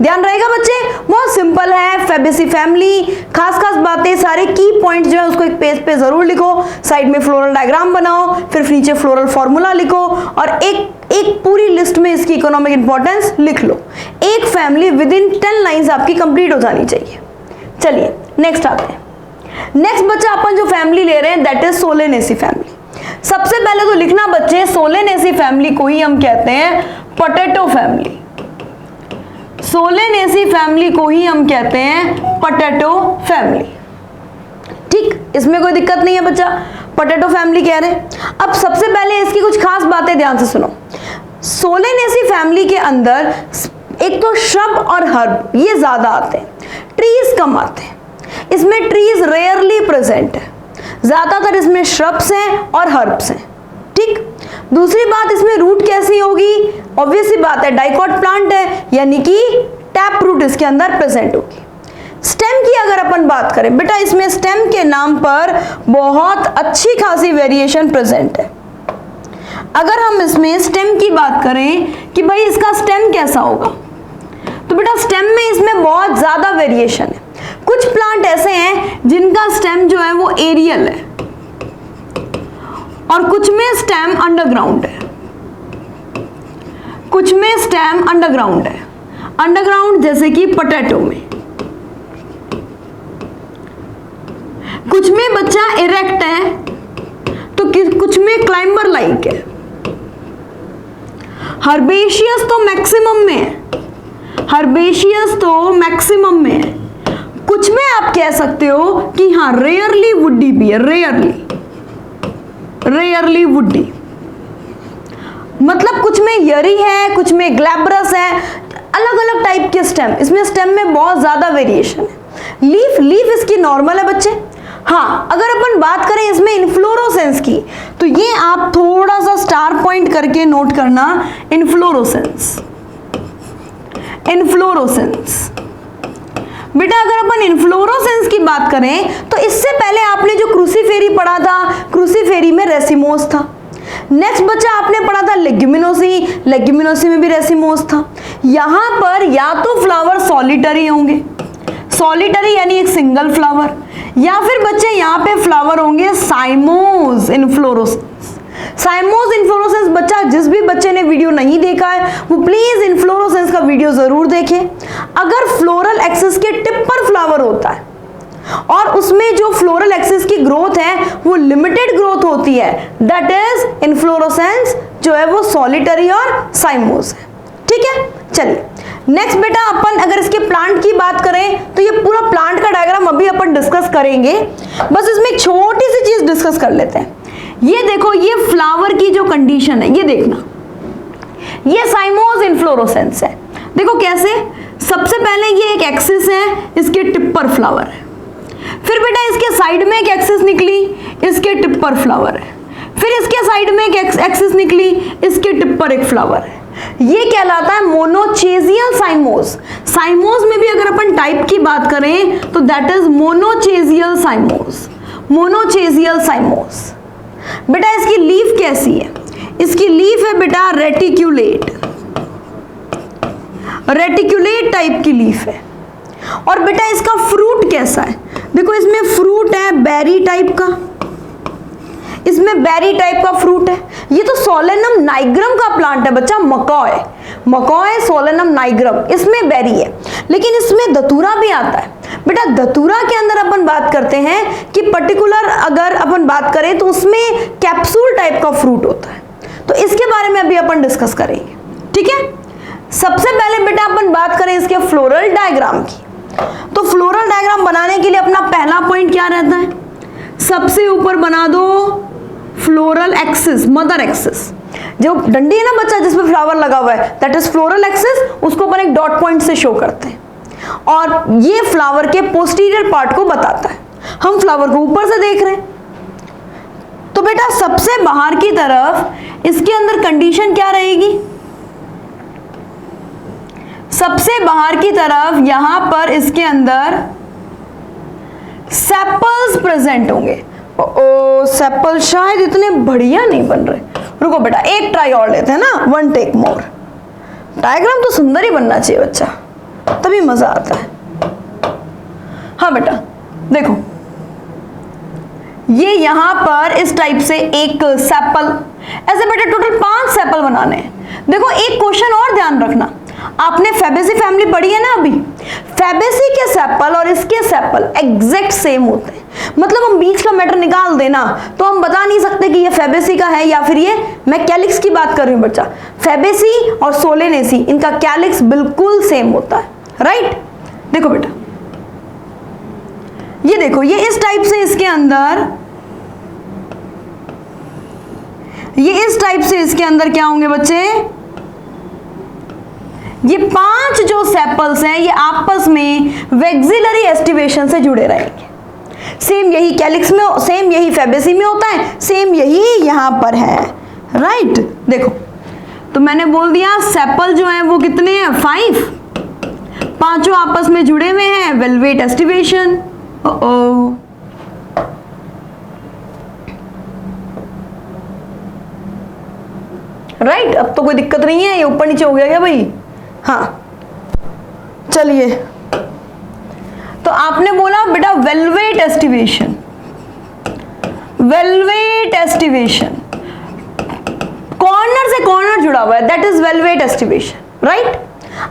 ध्यान रहेगा बच्चे, बहुत सिंपल है, फेबेसी फैमिली, खास बातें, सारे की पॉइंट जो है उसको एक पेज पे जरूर लिखो, साइड में फ्लोरल डायग्राम बनाओ, फिर नीचे फ्लोरल फॉर्मूला लिखो, और एक पूरी लिस्ट में इसकी इकोनॉमिक इंपॉर्टेंस लिख लो। एक फैमिली विद इन 10 लाइंस आपकी कंप्लीट हो जानी चाहिए। चलिए नेक्स्ट आते हैं। नेक्स्ट बच्चा अपन जो फैमिली ले रहे हैं दैट इज सोलेनेसी फैमिली। सबसे पहले तो लिखना बच्चे, सोलेनेसी फैमिली को ही हम कहते हैं पोटैटो फैमिली। सोलेनेसी फैमिली को ही हम कहते हैं पोटैटो फैमिली। ठीक, इसमें कोई दिक्कत नहीं है बच्चा, पोटैटो फैमिली कह रहे हैं। अब सबसे पहले इसकी कुछ खास बातें ध्यान से सुनो। सोलेनेसी फैमिली के अंदर एक तो श्रब और हर्ब ये ज्यादा आते हैं, ट्रीज कम आते हैं। इसमें ट्रीज रेयरली प्रेजेंट है, ज्यादातर इसमें श्रब्स हैं और हर्ब्स हैं। ठीक, दूसरी बात, इसमें रूट कैसी होगी, ऑब्वियस सी बात है, डाइकॉट प्लांट है यानी कि टैप रूट इसके अंदर प्रेजेंट होगी। स्टेम की अगर अपन बात करें बेटा, इसमें स्टेम के नाम पर बहुत अच्छी खासी वेरिएशन प्रेजेंट है। अगर हम इसमें स्टेम की बात करें कि भाई इसका स्टेम कैसा होगा, तो बेटा स्टेम में इसमें बहुत ज्यादा वेरिएशन है। कुछ प्लांट ऐसे हैं जिनका स्टेम जो है वो एरियल है, और कुछ में स्टेम अंडरग्राउंड है, कुछ में स्टेम अंडरग्राउंड है। अंडरग्राउंड जैसे कि पोटैटो में, कुछ में बच्चा इरेक्ट है, तो कुछ में क्लाइंबर लाइक है। हर्बेशियस तो मैक्सिमम में है, कुछ में आप कह सकते हो कि हाँ रेयरली वुडी भी है, रेयरली वुडी। मतलब कुछ में यरी है, कुछ में ग्लैब्रस है, अलग अलग टाइप के स्टेम। इसमें स्टेम में बहुत ज्यादा वेरिएशन है। लीफ इसकी नॉर्मल है बच्चे। हाँ, अगर अपन बात करें इसमें इन्फ्लोरोसेंस की, तो ये आप थोड़ा सा स्टार पॉइंट करके नोट करना, इन्फ्लोरोसेंस। इन्फ्लोरोसेंस बेटा, अगर अपन इन्फ्लोरोसेंस की बात करें तो इससे पहले आपने जो क्रूसीफेरी पढ़ा था, क्रूसीफेरी में रेसिमोस था। नेक्स्ट बच्चा आपने पढ़ा था लेग्यूमिनोसी, लेग्यूमिनोसी में भी रेसिमोस था। यहां पर या तो फ्लावर सॉलिटरी होंगे, सॉलिटरी यानी एक सिंगल फ्लावर, या फिर बच्चे यहां पे फ्लावर होंगे साइमोस इन्फ्लोरोसेंस। साइमोस इन्फ्लोरोसेंस बच्चा, जिस भी बच्चे ने वीडियो नहीं देखा है वो प्लीज इन्फ्लोरोसेंस का वीडियो जरूर देखें। अगर फ्लोरल एक्सिस के टिप पर फ्लावर होता है और उसमें जो फ्लोरल एक्सिस की ग्रोथ है वो लिमिटेड ग्रोथ होती है, दैट इज इन्फ्लोरोसेंस, जो है वो सॉलिटरी और साइमोस है। ठीक है, चलिए नेक्स्ट बेटा, अपन अगर इसके प्लांट की बात करें तो ये पूरा प्लांट का डायग्राम अभी अपन डिस्कस करेंगे, बस इसमें एक छोटी सी चीज डिस्कस कर लेते हैं। ये देखो, ये फ्लावर की जो कंडीशन है, ये देखना, ये साइमोस इन्फ्लोरोसेंस है। देखो कैसे, सबसे पहले ये एक एक्सिस है, इसके टिप पर फ्लावर है, फिर बेटा इसके साइड में एक एक्सिस निकली, इसके टिप पर फ्लावर है, फिर इसके साइड में एक एक्सिस निकली, इसके टिप पर एक फ्लावर है। ये कहलाता है मोनोचेजियल साइमोस। साइमोस में भी अगर अपन टाइप की बात करें तो दैट इज मोनोचेजियल साइमोस, मोनोचेजियल साइमोस। बेटा इसकी लीफ कैसी है, इसकी लीफ है बेटा रेटिक्यूलेट, रेटिक्यूलेट टाइप की लीफ है। और बेटा इसका फ्रूट कैसा है, देखो इसमें फ्रूट है बेरी टाइप का, इसमें बेरी टाइप का फ्रूट है। ये तो सोलेनम नाइग्रम का प्लांट है बच्चा, मकॉय, मकॉय सोलेनम नाइग्रम, इसमें बेरी है। लेकिन इसमें दतूरा भी आता है बेटा। दतूरा के अंदर अपन बात करते हैं कि पर्टिकुलर अगर अपन बात करें तो उसमें कैप्सूल टाइप का फ्रूट होता है, तो इसके बारे में अभी अपन डिस्कस करेंगे। ठीक है, सबसे पहले बेटा अपन बात करें इसके फ्लोरल डायग्राम की, तो फ्लोरल डायग्राम बनाने के लिए अपना पहला पॉइंट क्या रहता है, सबसे ऊपर बना दो फ्लोरल एक्सिस, मदर एक्सिस। जो डंडी है ना बच्चा जिसमें फ्लावर लगा हुआ है, दैट इज फ्लोरल एक्सिस, उसको अपन एक डॉट पॉइंट से शो करते हैं और ये फ्लावर के पोस्टीरियर पार्ट को बताता है। हम फ्लावर को ऊपर से देख रहे हैं, तो बेटा सबसे बाहर की तरफ इसके अंदर कंडीशन क्या रहेगी, सबसे बाहर की तरफ यहां पर इसके अंदर सेपल्स प्रेजेंट होंगे। ओ सेपल शायद इतने बढ़िया नहीं बन रहे, रुको बेटा एक ट्राई और लेते हैं ना, वन टेक मोर। डायग्राम तो सुंदर ही बनना चाहिए बच्चा, तभी मजा आता है। हाँ बेटा देखो, ये यहां पर इस टाइप से एक सेपल, ऐसे बेटा टोटल 5 सेपल बनाने हैं। देखो एक क्वेश्चन और ध्यान रखना, आपने फैबेसी फैमिली पढ़ी है ना अभी, फैबेसी के सेपल और इसके सेपल एग्जैक्ट सेम होते हैं। मतलब हम बीच का मैटर निकाल देना तो हम बता नहीं सकते कि ये फैबेसी का है या फिर ये, मैं कैलिक्स की बात कर रही हूं बच्चा, फैबेसी और सोलेनेसी इनका कैलिक्स बिल्कुल सेम होता है, राइट। देखो बेटा ये देखो, ये इस टाइप से इसके अंदर, ये इस टाइप से इसके अंदर क्या होंगे बच्चे, ये 5 जो सेपल्स हैं ये आपस में वेक्सिलरी एस्टिवेशन से जुड़े रहेंगे। सेम यही कैलिक्स में, सेम यही फैबेसी में होता है, सेम यही यहां पर है, राइट। देखो तो मैंने बोल दिया सेपल जो है वो कितने हैं, 5, पांचों आपस में जुड़े हुए हैं, वेलवेट एस्टिवेशन। राइट, अब तो कोई दिक्कत नहीं है, ये ऊपर नीचे हो गया क्या भाई। हाँ चलिए, तो आपने बोला बेटा velvet aestivation, velvet aestivation, corner से कॉर्नर जुड़ा हुआ है, that is velvet aestivation, right.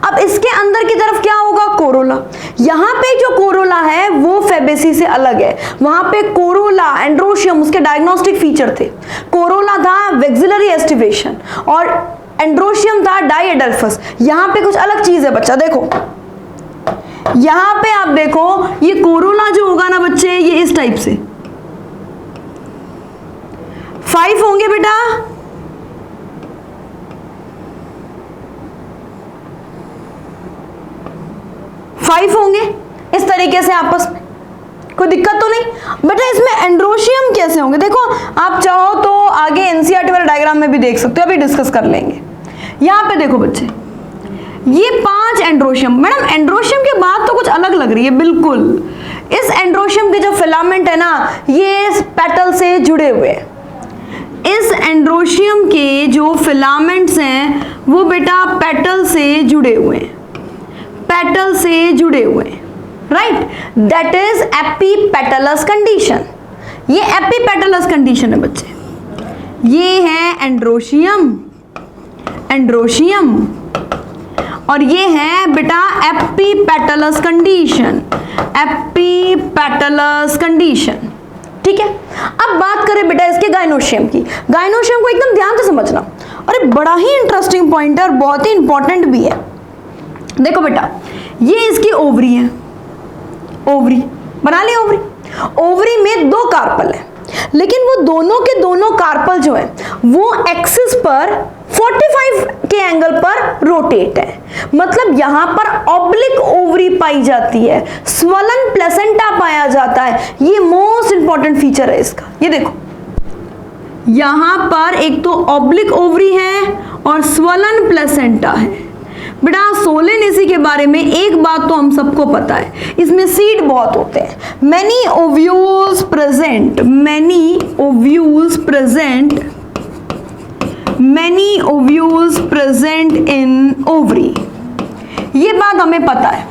अब इसके अंदर की तरफ क्या होगा, कोरोला। यहां पे जो कोरोला है वो फैबेसी से अलग है, वहां पे कोरोला एंड्रोशियम उसके डायग्नोस्टिक फीचर थे। कोरोला था वेक्सिलरी एस्टिवेशन और एंड्रोशियम था डाइएडल्फस। यहां पे कुछ अलग चीज है बच्चा, देखो यहां पे आप देखो, ये कोरोला जो होगा ना बच्चे, ये इस टाइप से 5 होंगे बेटा, 5 होंगे इस तरीके से आपस में, कोई दिक्कत तो नहीं। बेटा इसमें एंड्रोशियम कैसे होंगे, देखो आप चाहो तो आगे एनसीईआरटी वाले डायग्राम में भी देख सकते हो, अभी डिस्कस कर लेंगे। यहाँ पे देखो बच्चे, ये 5 एंड्रोशियम। मैडम एंड्रोशियम के बाद तो कुछ अलग लग रही है, बिल्कुल। इस एंड्रोशियम के जो फिलामेंट है ना, ये पेटल से जुड़े हुए। इस एंड्रोशियम के जो फिलामेंट्स हैं वो बेटा पेटल से जुड़े हुए, पेटल से जुड़े हुए, right. That is epipetalous condition. ये एपीपेटलस कंडीशन है बच्चे। ये है एंड्रोशियम, एंड्रोशियम, और ये है बेटा एपीपेटलस कंडीशन, एपीपेटलस कंडीशन, ठीक है। अब बात करें बेटा इसके गायनोशियम की। गायनोशियम को एकदम ध्यान से समझना, और ये बड़ा ही इंटरेस्टिंग पॉइंट है और बहुत ही इंपॉर्टेंट भी है। देखो बेटा, ये इसकी ओवरी है, ओवरी बना ली। ओवरी, ओवरी में 2 कार्पल है, लेकिन वो दोनों के दोनों कार्पल जो है वो एक्सिस पर 45 के एंगल पर रोटेट है। मतलब यहां पर ऑब्लिक ओवरी पाई जाती है, स्वलन प्लेसेंटा पाया जाता है। ये मोस्ट इंपॉर्टेंट फीचर है इसका। ये देखो यहां पर एक तो ऑब्लिक ओवरी है और स्वलन प्लेसेंटा है। बेटा सोलेनेसी के बारे में एक बात तो हम सबको पता है, इसमें सीड बहुत होते हैं। Many ovules present, many ovules present, many ovules present in ovary. ये बात हमें पता है।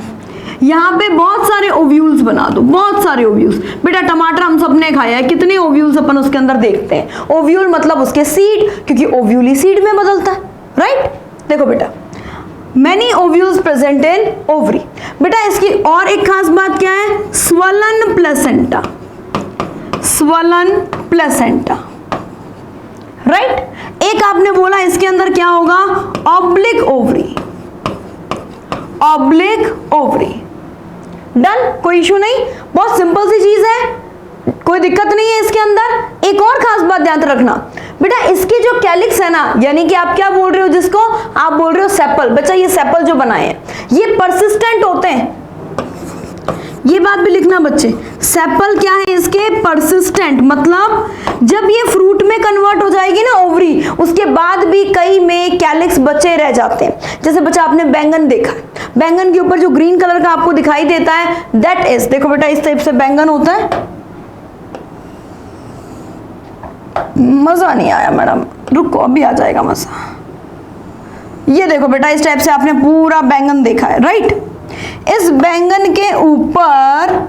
यहाँ पे बहुत सारे ओव्यूल्स बना दो, बहुत सारे ओव्यूल्स। बेटा टमाटर हम सबने खाया है, कितने ओव्यूल्स अपन उसके अंदर देखते हैं। ओव्यूल मतलब उसके सीड, क्योंकि ओव्यूल ही सीड में बदलता है, राइट। देखो बेटा many ovules present in ovary. बेटा इसकी और एक खास बात क्या है, swollen placenta, swollen placenta, right. एक आपने बोला इसके अंदर क्या होगा, oblique ovary, oblique ovary. Done, कोई इशू नहीं, बहुत सिंपल सी चीज है, कोई दिक्कत नहीं है इसके अंदर। एक और खास बात ध्यान रखना बेटा, इसके जो कैलिक्स है ना, यानी कि आप क्या बोल रहे हो, जिसको आप बोल रहे हो सेपल। बच्चा ये सेपल जो बनाए हैं ये परसिस्टेंट होते हैं, ये बात भी लिखना बच्चे। सेपल क्या है इसके, परसिस्टेंट। मतलब जब ये फ्रूट में कन्वर्ट हो जाएगी ना ओवरी, उसके बाद भी कई में कैलिक्स बचे रह जाते हैं। जैसे बच्चा आपने बैंगन देखा, बैंगन के ऊपर जो ग्रीन कलर का आपको दिखाई देता है, दैट इज, देखो बेटा इस टाइप से बैंगन होता है। मजा नहीं आया मैडम, रुको अभी आ जाएगा मजा। ये देखो बेटा इस टाइप से आपने पूरा बैंगन देखा है, राइट। इस बैंगन के ऊपर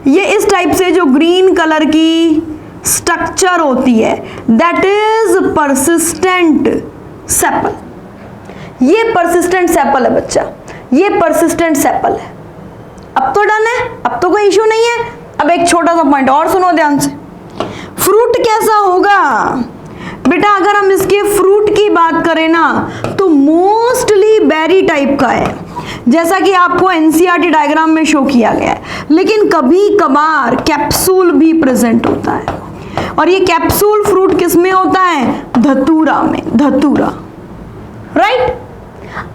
ये इस टाइप से जो ग्रीन कलर की स्ट्रक्चर होती है, दैट इज परसिस्टेंट सेपल। ये परसिस्टेंट सेपल है बच्चा, ये परसिस्टेंट सेपल है। अब तो डन है, अब तो कोई इशू नहीं है। अब एक छोटा सा पॉइंट और सुनो ध्यान से, फ्रूट कैसा होगा बेटा। अगर हम इसके फ्रूट की बात करें ना, तो मोस्टली बेरी टाइप का है, जैसा कि आपको एनसीईआरटी डायग्राम में शो किया गया है। लेकिन कभी कभार कैप्सूल भी प्रेजेंट होता है, और ये कैप्सूल फ्रूट किस में होता है, धतूरा में, धतूरा, राइट।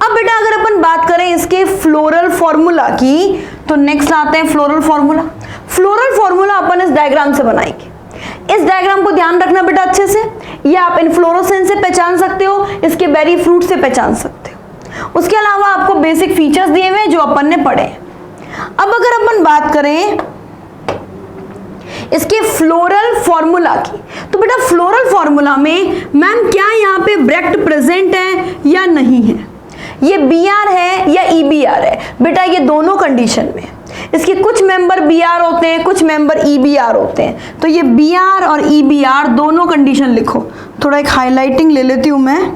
अब बेटा अगर अपन बात करें इसके फ्लोरल फॉर्मूला की, तो नेक्स्ट आते हैं फ्लोरल फॉर्मूला। फ्लोरल फॉर्मूला अपन इस डायग्राम से बनाएंगे। इस डायग्राम को ध्यान रखना बेटा अच्छे से, ये आप इन्फ्लोरेसेंस से पहचान सकते हो, इसके बेरी फ्रूट से पहचान सकते हो। उसके अलावा आपको बेसिक फीचर्स दिए हुए जो अपन ने पढ़े। अब अगर अपन बात करें इसके फ्लोरल फॉर्मूला की, तो बेटा फ्लोरल फॉर्मूला में मैम क्या यहाँ पे ब्रैक्ट प्रेजेंट है या नहीं है, ये बीआर है या ईबीआर है। बेटा ये दोनों कंडीशन में, इसके कुछ मेंबर बीआर होते हैं, कुछ मेंबर ईबीआर होते हैं। तो ये बीआर और ईबीआर दोनों कंडीशन लिखो। थोड़ा एक हाईलाइटिंग ले लेती हूं मैं।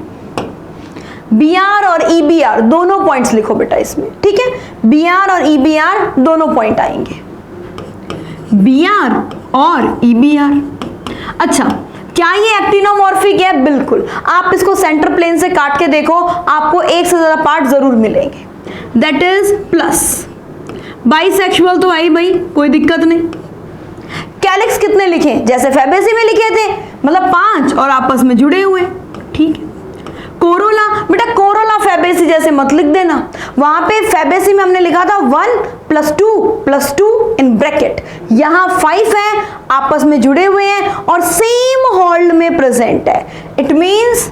बीआर और ईबीआर दोनों पॉइंट्स लिखो बेटा इसमें, ठीक है। बीआर और ईबीआर दोनों पॉइंट आएंगे, बीआर और ईबीआर। अच्छा, क्या ये एक्टिनोमॉर्फिक है? बिल्कुल। आप इसको सेंटर प्लेन से काट के देखो, आपको एक से ज्यादा पार्ट जरूर मिलेंगे, दैट इज प्लस। बाइसेक्सुअल तो आई भाई, कोई दिक्कत नहीं। कैलिक्स कितने लिखे? जैसे फैबेसी में लिखे थे, मतलब 5 और आपस में जुड़े हुए, ठीक है। कोरोला, बेटा कोरोला फैबेसी जैसे मत लिख देना, वहां पे फैबेसी में हमने लिखा था 1 + 2 इन ब्रैकेट, यहां 5 है, आपस में जुड़े हुए हैं और सेम हॉल्ड में प्रेजेंट है, इट मींस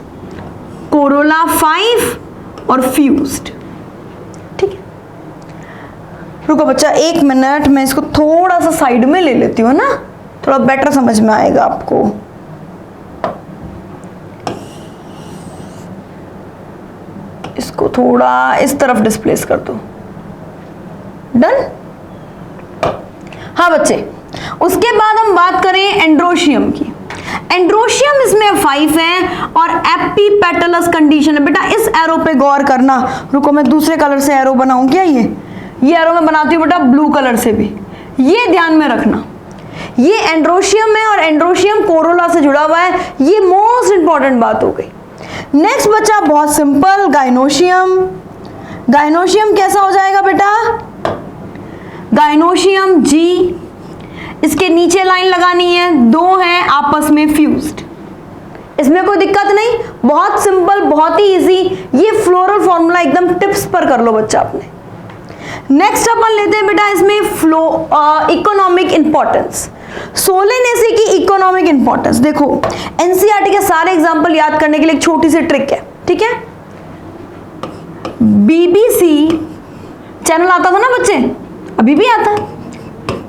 कोरोला 5 और फ्यूज्ड। ठीक है, रुको बच्चा 1 मिनट, मैं इसको थोड़ा सा साइड में ले लेती हूँ ना, थोड़ा बेटर समझ में आएगा आपको। इसको थोड़ा इस तरफ डिस्प्लेस कर दो, डन। हाँ बच्चे, उसके बाद हम बात करें एंड्रोशियम की। एंड्रोशियम इसमें 5 है और एपिपेटलस कंडीशन है। बेटा इस एरो पे गौर करना, रुको मैं दूसरे कलर से एरो बनाऊं क्या, ये एरो मैं बनाती हूँ बेटा ब्लू कलर से भी, ये ध्यान में रखना, ये एंड्रोशियम है और एंड्रोशियम कोरोला से जुड़ा हुआ है, ये मोस्ट इंपॉर्टेंट बात हो गई। नेक्स्ट बच्चा बहुत सिंपल, गाइनोशियम। गाइनोशियम कैसा हो जाएगा बेटा, गाइनोशियम G, इसके नीचे लाइन लगानी है, 2 हैं आपस में फ्यूज्ड, इसमें कोई दिक्कत नहीं, बहुत सिंपल, बहुत ही इजी, ये फ्लोरल फॉर्मूला एकदम टिप्स पर कर लो बच्चा आपने। नेक्स्ट अपन लेते हैं बेटा इसमें इकोनॉमिक इंपॉर्टेंस, सोलेनेसी की इकोनॉमिक इंपॉर्टेंस। देखो एनसीईआरटी के सारे एग्जांपल याद करने के लिए एक छोटी सी ट्रिक है, ठीक है। बीबीसी चैनल आता था ना बच्चे, अभी भी आता है,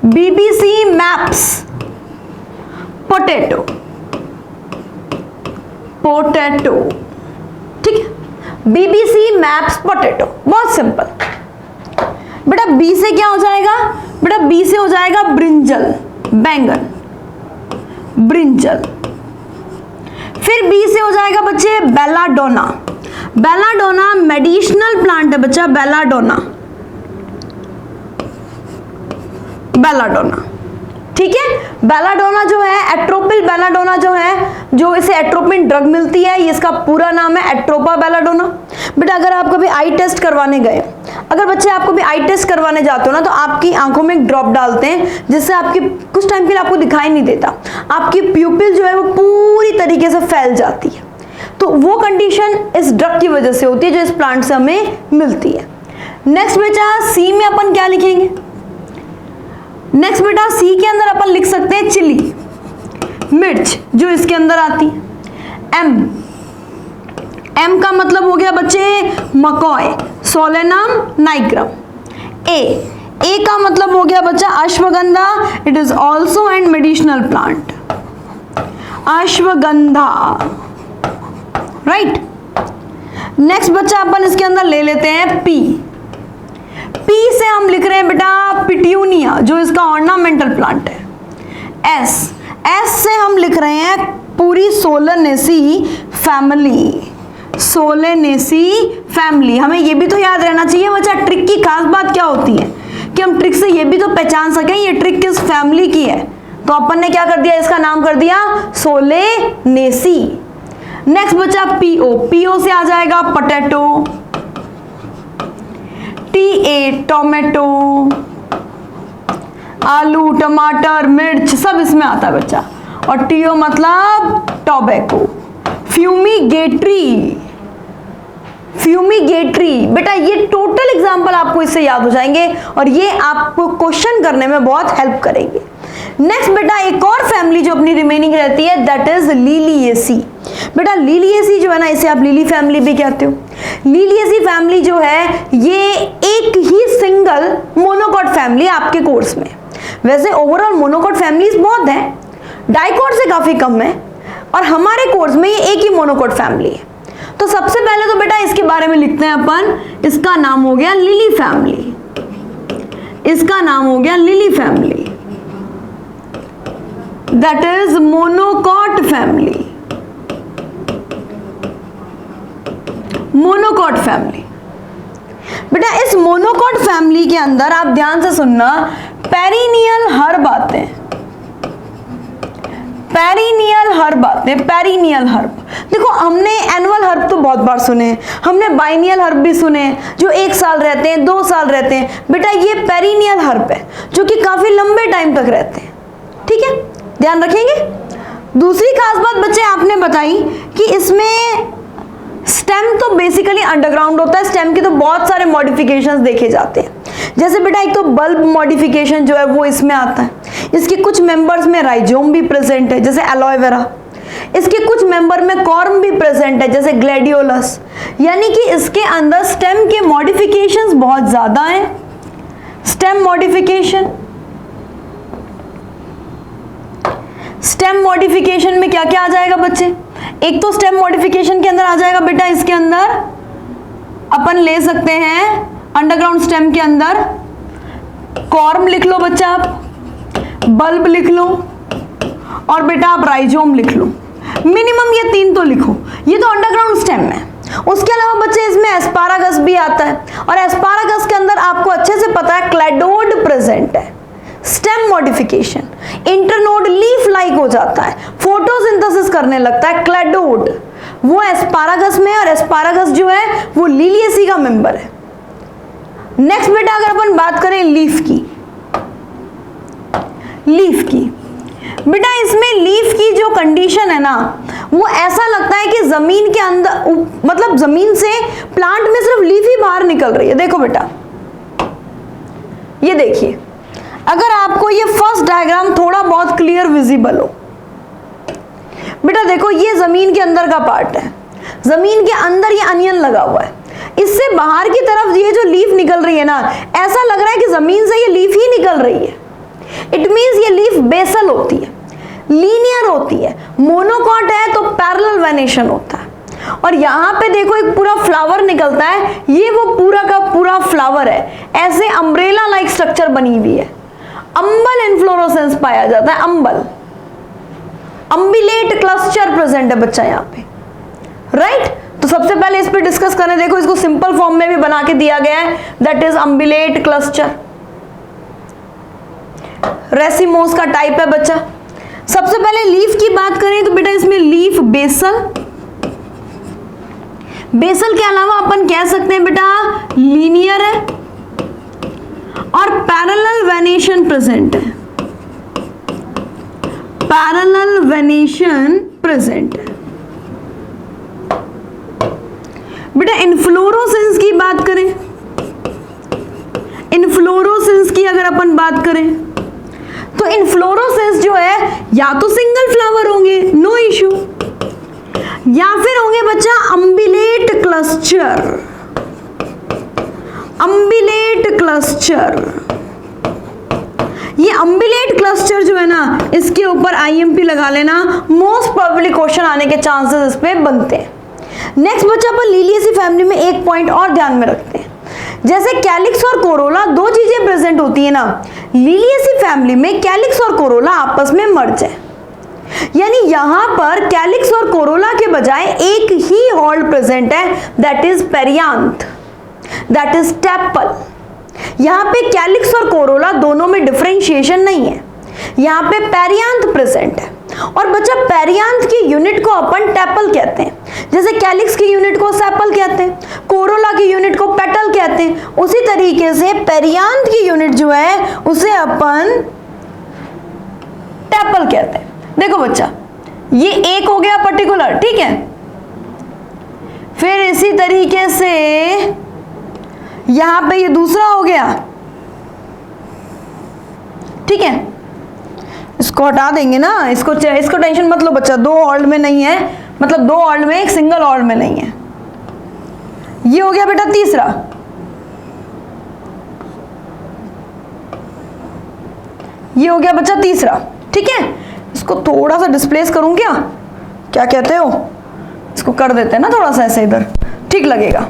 बीबीसी मैप्स पोटैटो, पोटैटो, ठीक है, बीबीसी मैप्स पोटैटो, बहुत सिंपल। बेटा बी से क्या हो जाएगा, बेटा बी से हो जाएगा ब्रिंजल, बैंगन, ब्रिंजल। फिर बी से हो जाएगा बच्चे बेलाडोना, बेलाडोना मेडिसिनल प्लांट है बच्चा, बेलाडोना, बेलाडोना, ठीक है। बेलाडोना जो है एट्रोपिल बेलाडोना जो है, जो इसे एट्रोपिन ड्रग मिलती है, ये इसका पूरा नाम है एट्रोपा बेलाडोना। बेटा अगर आप कभी आई टेस्ट करवाने गए, अगर बच्चे आप कभी आई टेस्ट करवाने जाते हो ना, तो आपकी आंखों में एक ड्रॉप डालते हैं जिससे आपकी कुछ टाइम के लिए आपको दिखाई नहीं देता, आपकी प्यूपिल जो है वो पूरी तरीके से फैल जाती है, तो वो कंडीशन इस ड्रग की वजह से होती है जो इस प्लांट से हमें मिलती है। नेक्स्ट बेटा सी में अपन क्या लिखेंगे, नेक्स्ट बेटा सी के अंदर अपन लिख सकते हैं चिली, मिर्च जो इसके अंदर आती है। एम, एम का मतलब हो गया बच्चे मकॉय, सोलेनम नाइग्रम। ए का मतलब हो गया बच्चा ashwagandha, it is also and medicinal plant, ashwagandha, right. Next बच्चा अपन इसके अंदर ले लेते हैं पी, पी से हम लिख रहे हैं बेटा पिट्यूनिया जो इसका ऑर्नामेंटल प्लांट है। एस, एस से हम लिख रहे हैं पूरी सोलेनेसी फैमिली, सोलेनेसी फैमिली। हमें ये भी तो याद रहना चाहिए बच्चा, ट्रिक की खास बात क्या होती है कि हम ट्रिक से ये भी तो पहचान सकें ये ट्रिक किस फैमिली की है, तो अपन ने क्या कर दिया, इसका नाम कर दिया सोलेनेसी। नेक्स्ट बच्चा पीओ, पीओ से आ जाएगा पोटैटो, टीए टोमेटो, आलू टमाटर मिर्च सब इसमें आता है बच्चा, और टीओ मतलब टोबैको। फ्यूमिगेटरी, फ्यूमिगेटरी बेटा ये टोटल एग्जांपल आपको इससे याद हो जाएंगे और ये आपको क्वेश्चन करने में बहुत हेल्प करेंगे। नेक्स्ट बेटा एक और फैमिली जो अपनी रिमेनिंग रहती है दैट इज लिलिएसी। बेटा लिलिएसी जो है ना, इसे आप लिली फैमिली भी कहते हो। लिलिएसी फैमिली जो है ये एक ही सिंगल मोनोकॉट फैमिली आपके कोर्स में, वैसे ओवरऑल मोनोकॉट फैमिलीज बहुत हैं, डाइकॉट से काफी कम है, और हमारे कोर्स में ये एक ही मोनोकॉट फैमिली है। तो सबसे पहले तो बेटा इसके बारे में लिखते हैं अपन, इसका नाम हो गया लिली फैमिली, इसका नाम हो गया lily family, that is monocot family, monocot family. बेटा इस मोनोकॉट फैमिली के अंदर आप ध्यान से सुनना, पेरिनियल हर्ब आते हैं, पेरिनियल हर्ब आते हैं, पेरिनियल हर्ब। देखो हमने एनुअल हर्ब तो बहुत बार सुने, हमने बाइनियल हर्ब भी सुने जो 1 साल रहते हैं, 2 साल रहते हैं। बेटा ये पेरिनियल हर्ब है जो कि काफी लंबे टाइम तक रहते हैं, ठीक है, ध्यान रखेंगे। दूसरी खास बात बच्चे आपने बताई कि इसमें स्टेम तो बेसिकली अंडरग्राउंड होता है, स्टेम के तो बहुत सारे मॉडिफिकेशंस देखे जाते हैं। जैसे बेटा एक तो बल्ब मॉडिफिकेशन जो है वो इसमें आता है। इसके कुछ मेंबर्स में राइजोम भी प्रेजेंट है जैसे एलोवेरा, इसके कुछ मेंबर में कॉर्म भी प्रेजेंट है जैसे ग्लैडियोलस। यानी कि इसके अंदर स्टेम के मॉडिफिकेशंस बहुत ज्यादा हैं। स्टेम मॉडिफिकेशन में क्या क्या आ जाएगा बच्चे? एक तो स्टेम मॉडिफिकेशन के अंदर आ जाएगा बेटा, इसके अंदर अपन ले सकते हैं अंडरग्राउंड स्टेम के अंदर कॉर्म लिख लो बच्चा, आप बल्ब लिख लो और बेटा आप राइजोम लिख लो। मिनिमम ये 3 तो लिखो, ये तो अंडरग्राउंड स्टेम है। उसके अलावा बच्चे इसमें एस्पारागस भी आता है और एस्पारागस के अंदर आपको अच्छे से पता है क्लैडोड प्रेजेंट है। Stem modification, internode leaf like हो जाता है, फोटोसिंथेसिस करने लगता है, क्लैडोड वो एस्पारागस में, और एस्पारागस जो है वो लिलिएसी का मेंबर है। नेक्स्ट बेटा अगर अपन बात करें लीफ की बेटा इसमें लीफ की जो कंडीशन है ना वो ऐसा लगता है कि जमीन के अंदर, मतलब जमीन से प्लांट में सिर्फ लीफ ही बाहर निकल रही है। देखो बेटा, ये देखिए, अगर आपको ये फर्स्ट डायग्राम थोड़ा बहुत क्लियर विजिबल हो बेटा, देखो ये जमीन के अंदर का पार्ट है, जमीन के अंदर ये अनियन लगा हुआ है, इससे बाहर की तरफ ये जो लीफ निकल रही है ना, ऐसा लग रहा है कि जमीन से ये लीफ ही निकल रही है। इट मींस ये लीफ बेसल होती है, लीनियर होती है। मोनोकॉट है तो पैरेलल वेनेशन होता है। और यहाँ पे देखो एक पूरा फ्लावर निकलता है, ये वो पूरा का पूरा फ्लावर है, ऐसे अम्ब्रेला लाइक स्ट्रक्चर बनी हुई है। अंबल इन्फ्लोरोसेंस पाया जाता है, अंबल, अम्बिलेट क्लस्टर प्रेजेंट है बच्चा यहाँ पे, राइट। तो सबसे पहले इस पे डिस्कस करें, देखो इसको सिंपल फॉर्म में भी बना के दिया गया है, दैट इज अम्बिलेट क्लस्टर। रेसिमोस का टाइप है बच्चा। सबसे पहले लीफ की बात करें तो बेटा इसमें लीफ बेसल के अलावा अपन कह सकते हैं बेटा लीनियर है और पैरेलल वेनेशन प्रेजेंट है, पैरेलल वेनेशन प्रेजेंट है। बेटा इन्फ्लोरोसेंस की बात करें, इन्फ्लोरोसेंस की अगर अपन बात करें तो इन्फ्लोरोसेंस जो है या तो सिंगल फ्लावर होंगे, नो इशू, या फिर होंगे बच्चा अम्बिलेट क्लस्टर, अम्बिलेट क्लस्टर। ये अम्बिलेट क्लस्टर जो है ना, इसके ऊपर आईएमपी लगा लेना, मोस्ट प्रोबेबली क्वेश्चन आने के चांसेस इस पे बनते हैं। नेक्स्ट बच्चा अपन लिलिएसी फैमिली में एक पॉइंट और ध्यान में रखते हैं, जैसे कैलिक्स और कोरोला दो चीजें प्रेजेंट होती है ना, लिलिएसी फैमिली में कैलिक्स और कोरोला आपस में मर्ज है, यानी यहां पर कैलिक्स और कोरोला के बजाय एक ही हॉल्ड प्रेजेंट है, that is perianth, that is tepal. यहां पे कैलिक्स और कोरोला दोनों में डिफरेंशिएशन नहीं है, यहां पे पेरियांथ प्रेजेंट है। और बच्चा पेरियांथ की यूनिट को अपन टेपल कहते हैं, जैसे कैलिक्स की यूनिट को सेपल कहते हैं, कोरोला की यूनिट को पेटल कहते हैं, उसी तरीके से पेरियांथ की यूनिट जो है उसे अपन टेपल कहते हैं। देखो बच्चा, ये एक हो गया पर्टिकुलर, ठीक है। फिर इसी तरीके से यहां पे ये दूसरा हो गया, ठीक है। इसको हटा देंगे ना, इसको टेंशन मत लो बच्चा, दो हॉल्ड में नहीं है, मतलब दो हॉल्ड में, एक सिंगल हॉल्ड में नहीं है। ये हो गया बेटा तीसरा, ये हो गया बच्चा तीसरा, ठीक है। इसको थोड़ा सा डिस्प्लेस करूं क्या कहते हो, इसको कर देते हैं ना थोड़ा सा ऐसे, इधर ठीक लगेगा।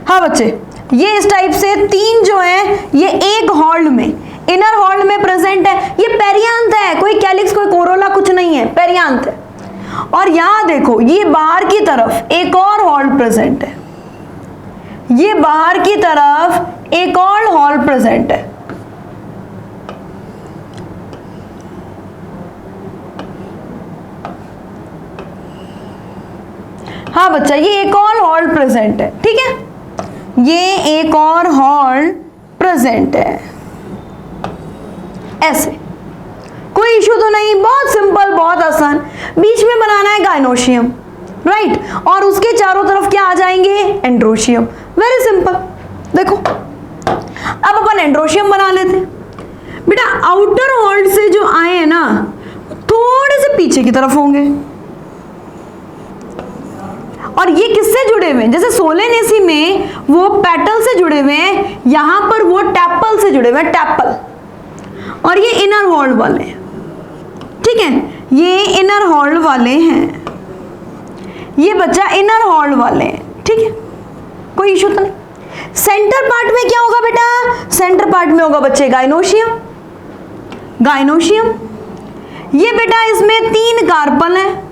हाँ बच्चे, ये इस टाइप से तीन जो है ये एक हॉल्ड में, इनर हॉल्ड में प्रेजेंट है। ये पेरियांथ है, कोई कैलिक्स कोई कोरोला कुछ नहीं है, पेरियांथ है। और यहां देखो ये बाहर की तरफ एक और हॉल्ड प्रेजेंट है, ये बाहर की तरफ एक और हॉल्ड प्रेजेंट है। हाँ बच्चा, ये एक और हॉल्ड प्रेजेंट है, ठीक है, ये एक और हॉल्ड प्रेजेंट है। ऐसे कोई इशू तो नहीं, बहुत सिंपल, बहुत आसान। बीच में बनाना है गायनोशियम, राइट, और उसके चारों तरफ क्या आ जाएंगे, एंड्रोशियम। Very simple. देखो अब अपन एंड्रोशियम बना लेते हैं। बेटा आउटर हॉल्ड से जो आए हैं ना थोड़े से पीछे की तरफ होंगे, और ये किससे जुड़े हुए हैं, जैसे सोलेनेसी में वो पेटल से जुड़े हुए हैं, यहां पर वो टैपल से जुड़े हुए हैं, टैपल, और ये इनर हॉल्ड वाले हैं, ठीक है, ये इनर हॉल्ड वाले हैं, ये बच्चा इनर हॉल्ड वाले हैं, ठीक है, कोई इशू तो नहीं। सेंटर पार्ट में क्या होगा बेटा, सेंटर पार्ट में होगा बच्चे गायनोशियम, गायनोशियम। ये बेटा इसमें 3 कार्पल हैं,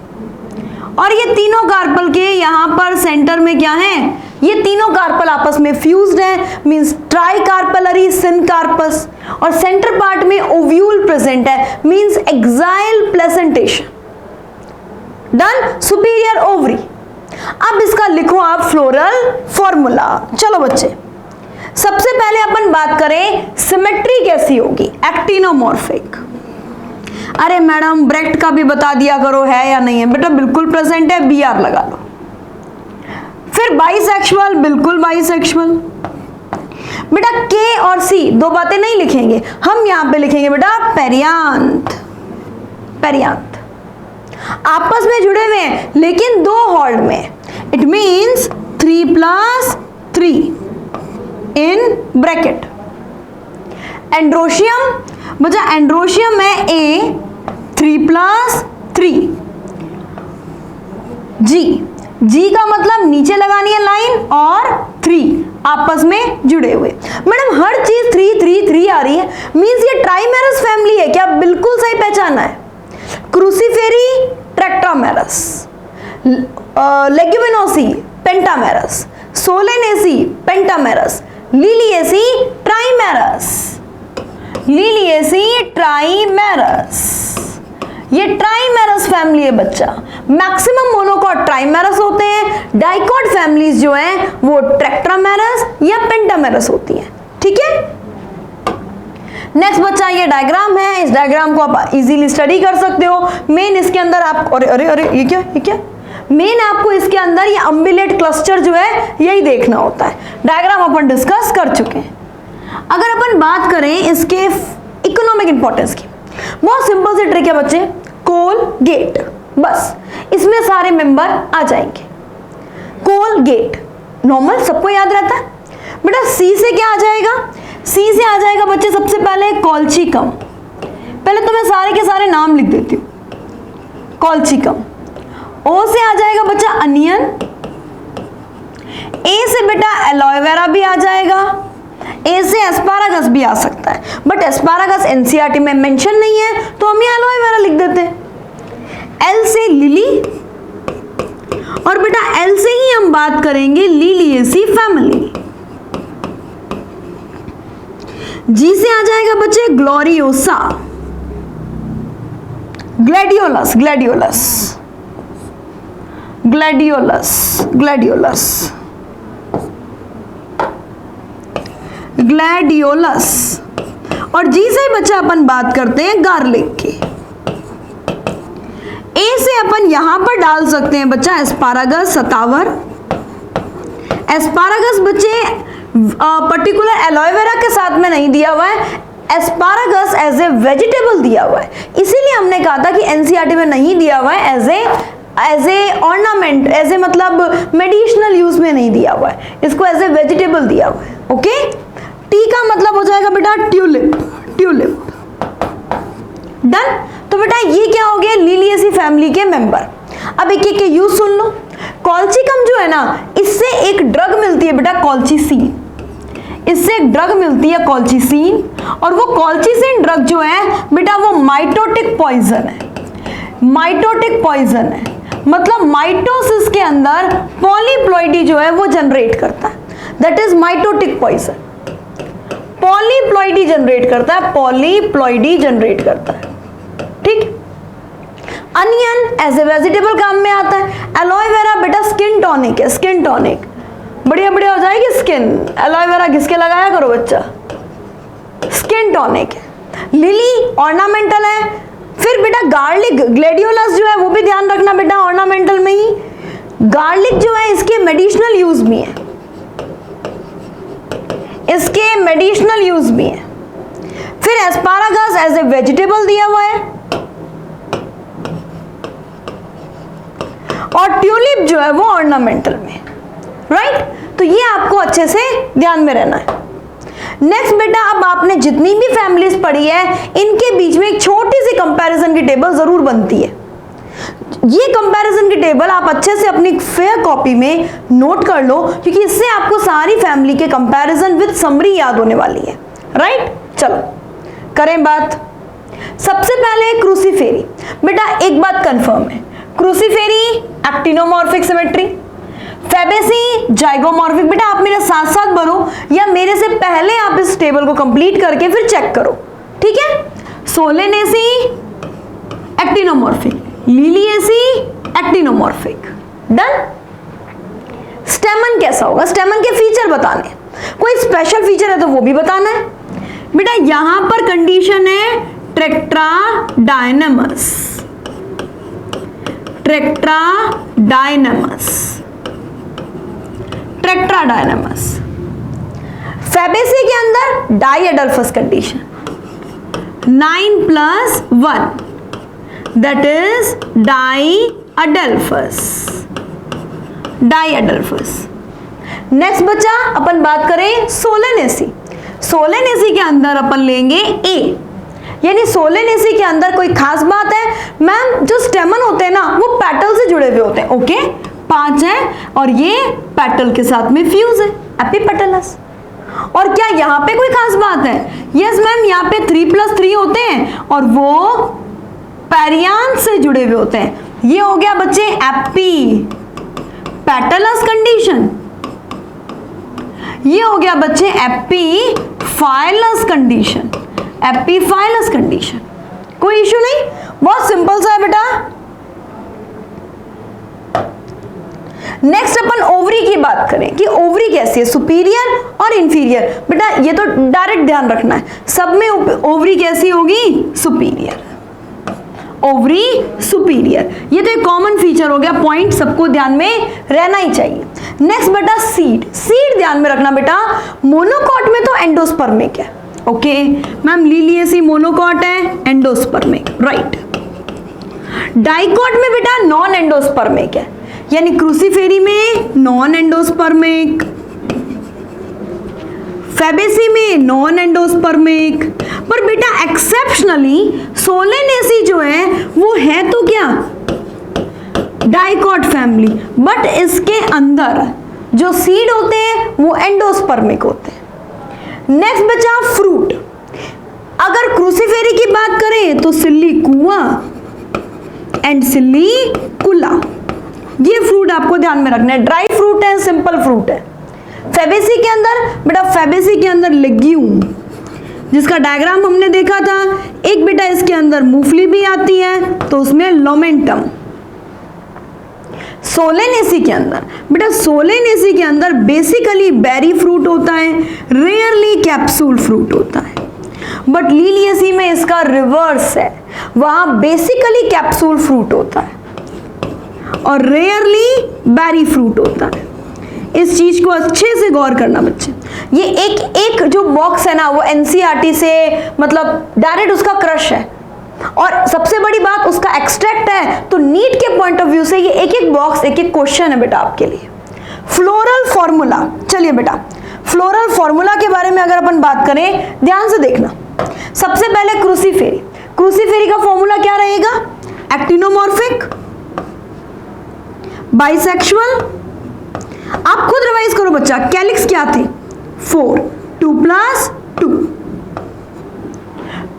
और ये तीनों कार्पल के यहां पर सेंटर में क्या है, ये तीनों कार्पल आपस में फ्यूज्ड है, मींस ट्राई कार्पलरी सिनकार्पस, और सेंटर पार्ट में ओव्यूल प्रेजेंट है, means exile placentation. Done, superior ovary. अब इसका लिखो आप फ्लोरल फॉर्मूला। चलो बच्चे, सबसे पहले अपन बात करें सिमेट्री कैसी होगी, एक्टिनोमॉर्फिक। अरे मैडम ब्रेक्ट का भी बता दिया करो है या नहीं है, बेटा बिल्कुल प्रेजेंट है, BR लगा लो। फिर बाइसेक्सुअल, बिल्कुल बाइसेक्सुअल। बेटा K और C 2 बातें नहीं लिखेंगे, हम यहां पे लिखेंगे बेटा पेरियांथ, पेरियांथ। आपस में जुड़े हुए हैं लेकिन 2 हॉल्ड में, it means 3+3 in bracket. Androecium, बच्चा एंड्रोशियम है A 3+3, G का मतलब नीचे लगानी है लाइन, और 3 आपस में जुड़े हुए। मैडम हर चीज 3 3 3 आ रही है, मींस ये ट्राइमेरस फैमिली है क्या, बिल्कुल सही पहचाना है। Cruciferae tetramerous, leguminosae pentamerous, solanaceae pentamerous, liliaceae trimerous, liliaceae trimerous. ये ट्राइमेरस फैमिली है बच्चा। मैक्सिमम मोनोकॉट ट्राइमेरस होते हैं, डाइकॉट फैमिलीज जो हैं वो ट्रैक्टामेरस या पेंटामेरस होती हैं, ठीक है। नेक्स्ट बच्चा ये डायग्राम है, इस डायग्राम को आप इजीली स्टडी कर सकते हो। मेन इसके अंदर आप, अरे अरे अरे ये क्या मेन आपको इसके अंदर ये अम्बिलेट क्लस्टर जो है यही देखना होता है। डायग्राम अपन डिस्कस कर चुके हैं। अगर अपन बात करें इसके इकोनॉमिक इंपॉर्टेंस की, बहुत सिंपल सी ट्रिक है बच्चे, कोलगेट, बस इसमें सारे मेंबर आ जाएंगे। कोलगेट नॉर्मल सबको याद रहता है। बेटा सी से क्या आ जाएगा, सी से आ जाएगा बच्चे सबसे पहले कॉल्चिकम। पहले तो मैं सारे के सारे नाम लिख देती हूँ, कॉल्चिकम। ओ से आ जाएगा बच्चा अनियन। ए से बेटा एलोवेरा भी आ जाएगा। ए से एस्पारागस भी आ सकता है, बट एस्पारागस एनसीईआरटी में मेंशन नहीं है तो हम ये एलोवेरा लिख देते हैं। एल से लिली, और बेटा एल से ही हम बात करेंगे लिलिएसी फैमिली। जी से आ जाएगा बच्चे gloriosa, gladiolus, gladiolus, gladiolus, gladiolus, gladiolus. और जी से बच्चा अपन बात करते हैं गार्लिक की। ए से अपन यहां पर डाल सकते हैं बच्चा एस्पारागस, सतावर। एस्पारागस बच्चे पर्टिकुलर एलोवेरा के साथ में नहीं दिया हुआ है, एस्पारागस एज ए वेजिटेबल दिया हुआ है, इसीलिए हमने कहा था कि एनसीईआरटी में नहीं दिया हुआ है as a ornament, as a मतलब मेडिसिनल यूज में नहीं दिया हुआ है, इसको एज ए वेजिटेबल दिया हुआ है। ओके, टी का मतलब हो जाएगा बेटा ट्यूलिप, ट्यूलिप। डन। तो बेटा ये क्या हो गया, लिलिएसी फैमिली के मेंबर। अब एक एक के यूज सुन लो। कॉल्चिकम जो है ना, इससे एक ड्रग मिलती है बेटा कॉल्चिसीन, इससे एक ड्रग मिलती है कॉल्चिसीन, और वो कॉल्चिसीन ड्रग जो है बेटा वो माइटोटिक पॉइजन है, माइटोटिक पॉइजन है, मतलब माइटोसिस के अंदर पॉलीप्लॉइडी जो है वो जनरेट करता है, that is mitotic poison. Polyploidy generate करता है, पॉलीप्लॉइडी जनरेट करता है, ठीक। अनियन एज ए वेजिटेबल काम में आता है। एलोवेरा बेटा स्किन टॉनिक है, स्किन टॉनिक, बढ़िया बढ़िया हो जाएगी स्किन। एलोवेरा घिसके लगाया करो बच्चा, स्किन टॉनिक है। लिली ऑर्नामेंटल है, फिर बेटा गार्लिक ग्लैडियोलस जो है वो भी ध्यान रखना बेटा, ऑर्नामेंटल में ही। गार्लिक जो है इसके मेडिसिनल यूज भी है, इसके मेडिसिनल यूज भी है। फिर एस्पारागस एज ए वेजिटेबल दिया हुआ है, और ट्यूलिप जो है वो ऑर्नामेंटल में, राइट। तो ये आपको अच्छे से ध्यान में रहना है। नेक्स्ट बेटा, अब आपने जितनी भी फैमिलीज पढ़ी है इनके बीच में एक छोटी सी कंपैरिजन की टेबल जरूर बनती है। ये कंपैरिजन की टेबल आप अच्छे से अपनी फेयर कॉपी में नोट कर लो, क्योंकि इससे आपको सारी फैमिली के कंपैरिजन विद समरी याद होने वाली है, राइट। चलो करें बात। सबसे पहले क्रूसीफेरी। बेटा एक बात कंफर्म है, क्रूसीफेरी एक्टिनोमॉर्फिक सिमेट्री, फैबेसी जाइगोमॉर्फिक। बेटा आप मेरे साथ साथ बढ़ो या मेरे से पहले आप इस टेबल को कंप्लीट करके फिर चेक करो, ठीक है। Solanaceae actinomorphic, Liliaceae actinomorphic, done. स्टेमन कैसा होगा, स्टेमन के फीचर बताने, कोई स्पेशल फीचर है तो वो भी बताना है। बेटा यहां पर कंडीशन है ट्रेक्ट्राडायनेमस, ट्रेक्ट्राडायनेमस, ट्रेक्ट्राडायनेमस। फैबेसी के अंदर डाइएडल्फस कंडीशन, 9+1 that is डाइएडल्फस, डाइएडल्फस। नेक्स्ट बच्चा अपन बात करें सोलेनेसी। सोलेनेसी के अंदर अपन लेंगे ए, यानी सोलेनेसी के अंदर कोई खास बात है मैम, जो स्टेमन होते हैं ना वो पेटल से जुड़े हुए होते हैं, ओके 5 है, और ये पेटल के साथ में फ्यूज है, एपिपेटलस। और क्या यहाँ पे कोई खास बात है? यस मैम, यहाँ पे 3+3 होते हैं और वो पेरियांथ से जुड़े हुए होते हैं। ये हो गया बच्चे एपी पेटलस कंडीशन, ये हो गया बच्चे एपीफाइलस कंडीशन, एपीफाइलस कंडीशन। कोई इश्यू नहीं, बहुत सिंपल सा है बेटा। नेक्स्ट अपन ओवरी की बात करें कि ओवरी कैसी है, सुपीरियर और इंफीरियर। बेटा ये तो डायरेक्ट ध्यान रखना है, सब में ओवरी कैसी होगी, सुपीरियर, ओवरी सुपीरियर। ये तो एक कॉमन फीचर हो गया, पॉइंट सबको ध्यान में रहना ही चाहिए। नेक्स्ट बेटा सीड, सीड ध्यान में रखना बेटा, मोनोकॉट में तो एंडोस्पर्मिक है, ओके मैम, लिलिएसी मोनोकॉट है, एंडोस्पर्मिक, राइट। डाइकॉट में बेटा नॉन एंडोस्पर्मिक है, यानी क्रूसीफेरी में नॉन एंडोस्पर्मिक, फैबेसी में नॉन एंडोस्पर्मिक। पर बेटा एक्सेप्शनली सोलेनेसी जो है वो है तो क्या, डाइकॉट फैमिली, बट इसके अंदर जो सीड होते हैं वो एंडोस्पर्मिक होते हैं। नेक्स्ट बचा फ्रूट। अगर क्रूसीफेरी की बात करें तो सिल्लीकुआ एंड सिल्लीकुला, ये फ्रूट आपको ध्यान में रखना है, ड्राई फ्रूट है, सिंपल फ्रूट है। फैबेसी के अंदर बेटा, फैबेसी के अंदर लेग्यूम, जिसका डायग्राम हमने देखा था। एक बेटा इसके अंदर मूंगफली भी आती है तो उसमें लोमेंटम। सोलेनेसी के अंदर बेटा, सोलेनेसी के अंदर बेसिकली बेरी फ्रूट होता है, रेयरली कैप्सूल फ्रूट होता है। बट लिलिएसी में इसका रिवर्स है, वहां बेसिकली कैप्सूल फ्रूट होता है और रेयरली बेरी फ्रूट होता है। इस चीज को अच्छे से गौर करना बच्चे। ये एक जो बॉक्स है ना वो एनसीईआरटी से मतलब डायरेक्ट उसका क्रश है, और सबसे बड़ी बात उसका एक्सट्रैक्ट है, तो नीट के पॉइंट ऑफ व्यू से ये एक बॉक्स एक क्वेश्चन है बेटा आपके लिए। फ्लोरल फॉर्मूला, चलिए बेटा फ्लोरल फॉर्मूला के बारे में अगर अपन बात करें ध्यान से देखना। सबसे पहले क्रूसीफेरी, क्रूसीफेरी का फॉर्मूला क्या रहेगा, एक्टिनोमॉर्फिक, बाइसेक्सुअल। आप खुद रिवाइज करो बच्चा, कैलिक्स क्या थी, 4, 2+2।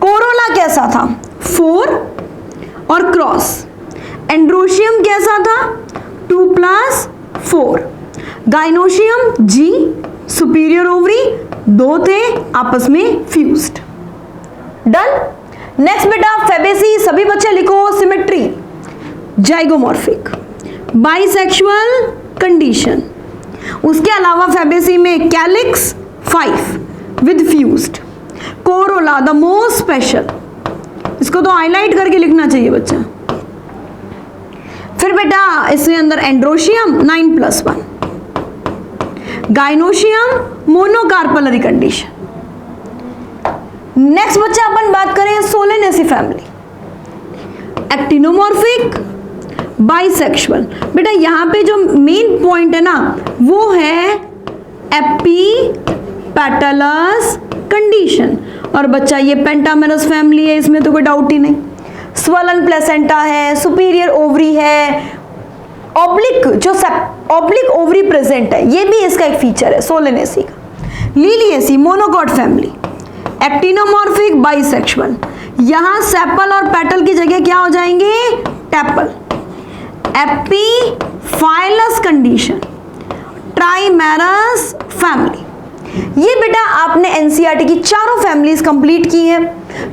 कोरोला कैसा था, 4 और क्रॉस। एंड्रोशियम कैसा था, 2+4। गाइनोशियम जी, सुपीरियर ओवरी, 2 थे आपस में फ्यूज्ड, डन। नेक्स्ट बेटा फैबेसी, सभी बच्चे लिखो, सिमेट्री, जाइगोमॉर्फिक, बाइसेक्सुअल कंडीशन। उसके अलावा फैबेसी में calyx 5 with fused, Corolla the most special इसको तो हाईलाइट करके लिखना चाहिए बच्चा। फिर बेटा इसके अंदर androecium 9+1, gynoecium monocarpellary condition. Next बच्चा अपन बात करें सोलेनेसी फैमिली, एक्टिनोमॉर्फिक बाइसेक्सुअल। बेटा यहां पे जो मेन पॉइंट है ना वो है एपीपेटलस कंडीशन। और बच्चा ये पेंटामेरस फैमिली है, इसमें तो कोई डाउट ही नहीं। स्वलन प्लेसेंटा है, सुपीरियर ओवरी है, ऑब्लिक जो ऑब्लिक ओवरी प्रेजेंट है, ये भी इसका एक फीचर है सोलेनेसी का। Liliaceae monocot family, actinomorphic bisexual. यहां सेपल और पेटल की जगह क्या हो जाएंगे? टेपल। Epiphyllous condition, ट्राइमेरस family. ये बेटा आपने एनसीईआरटी की चारों फैमिलीज कंप्लीट की हैं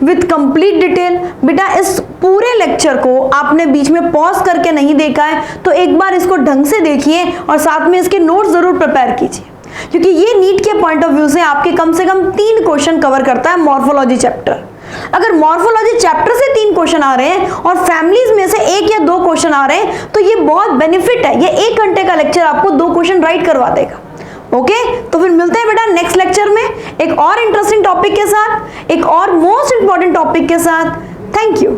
विद कंप्लीट डिटेल। बेटा इस पूरे लेक्चर को आपने बीच में पॉज करके नहीं देखा है तो एक बार इसको ढंग से देखिए और साथ में इसके नोट्स जरूर प्रिपेयर कीजिए, क्योंकि ये नीट के पॉइंट ऑफ व्यू से आपके कम से कम 3 क्वेश्चन कवर करता है मॉर्फोलॉजी चैप्टर। अगर मॉर्फोलॉजी चैप्टर से 3 क्वेश्चन आ रहे हैं और फैमिलीज में से 1 या 2 क्वेश्चन आ रहे हैं तो ये बहुत बेनिफिट है। ये 1 घंटे का लेक्चर आपको 2 क्वेश्चन राइट करवा देगा। ओके तो फिर मिलते हैं बेटा नेक्स्ट लेक्चर में एक और इंटरेस्टिंग टॉपिक के साथ, एक और मोस्ट इंपॉर्टेंट टॉपिक के साथ। Thank you.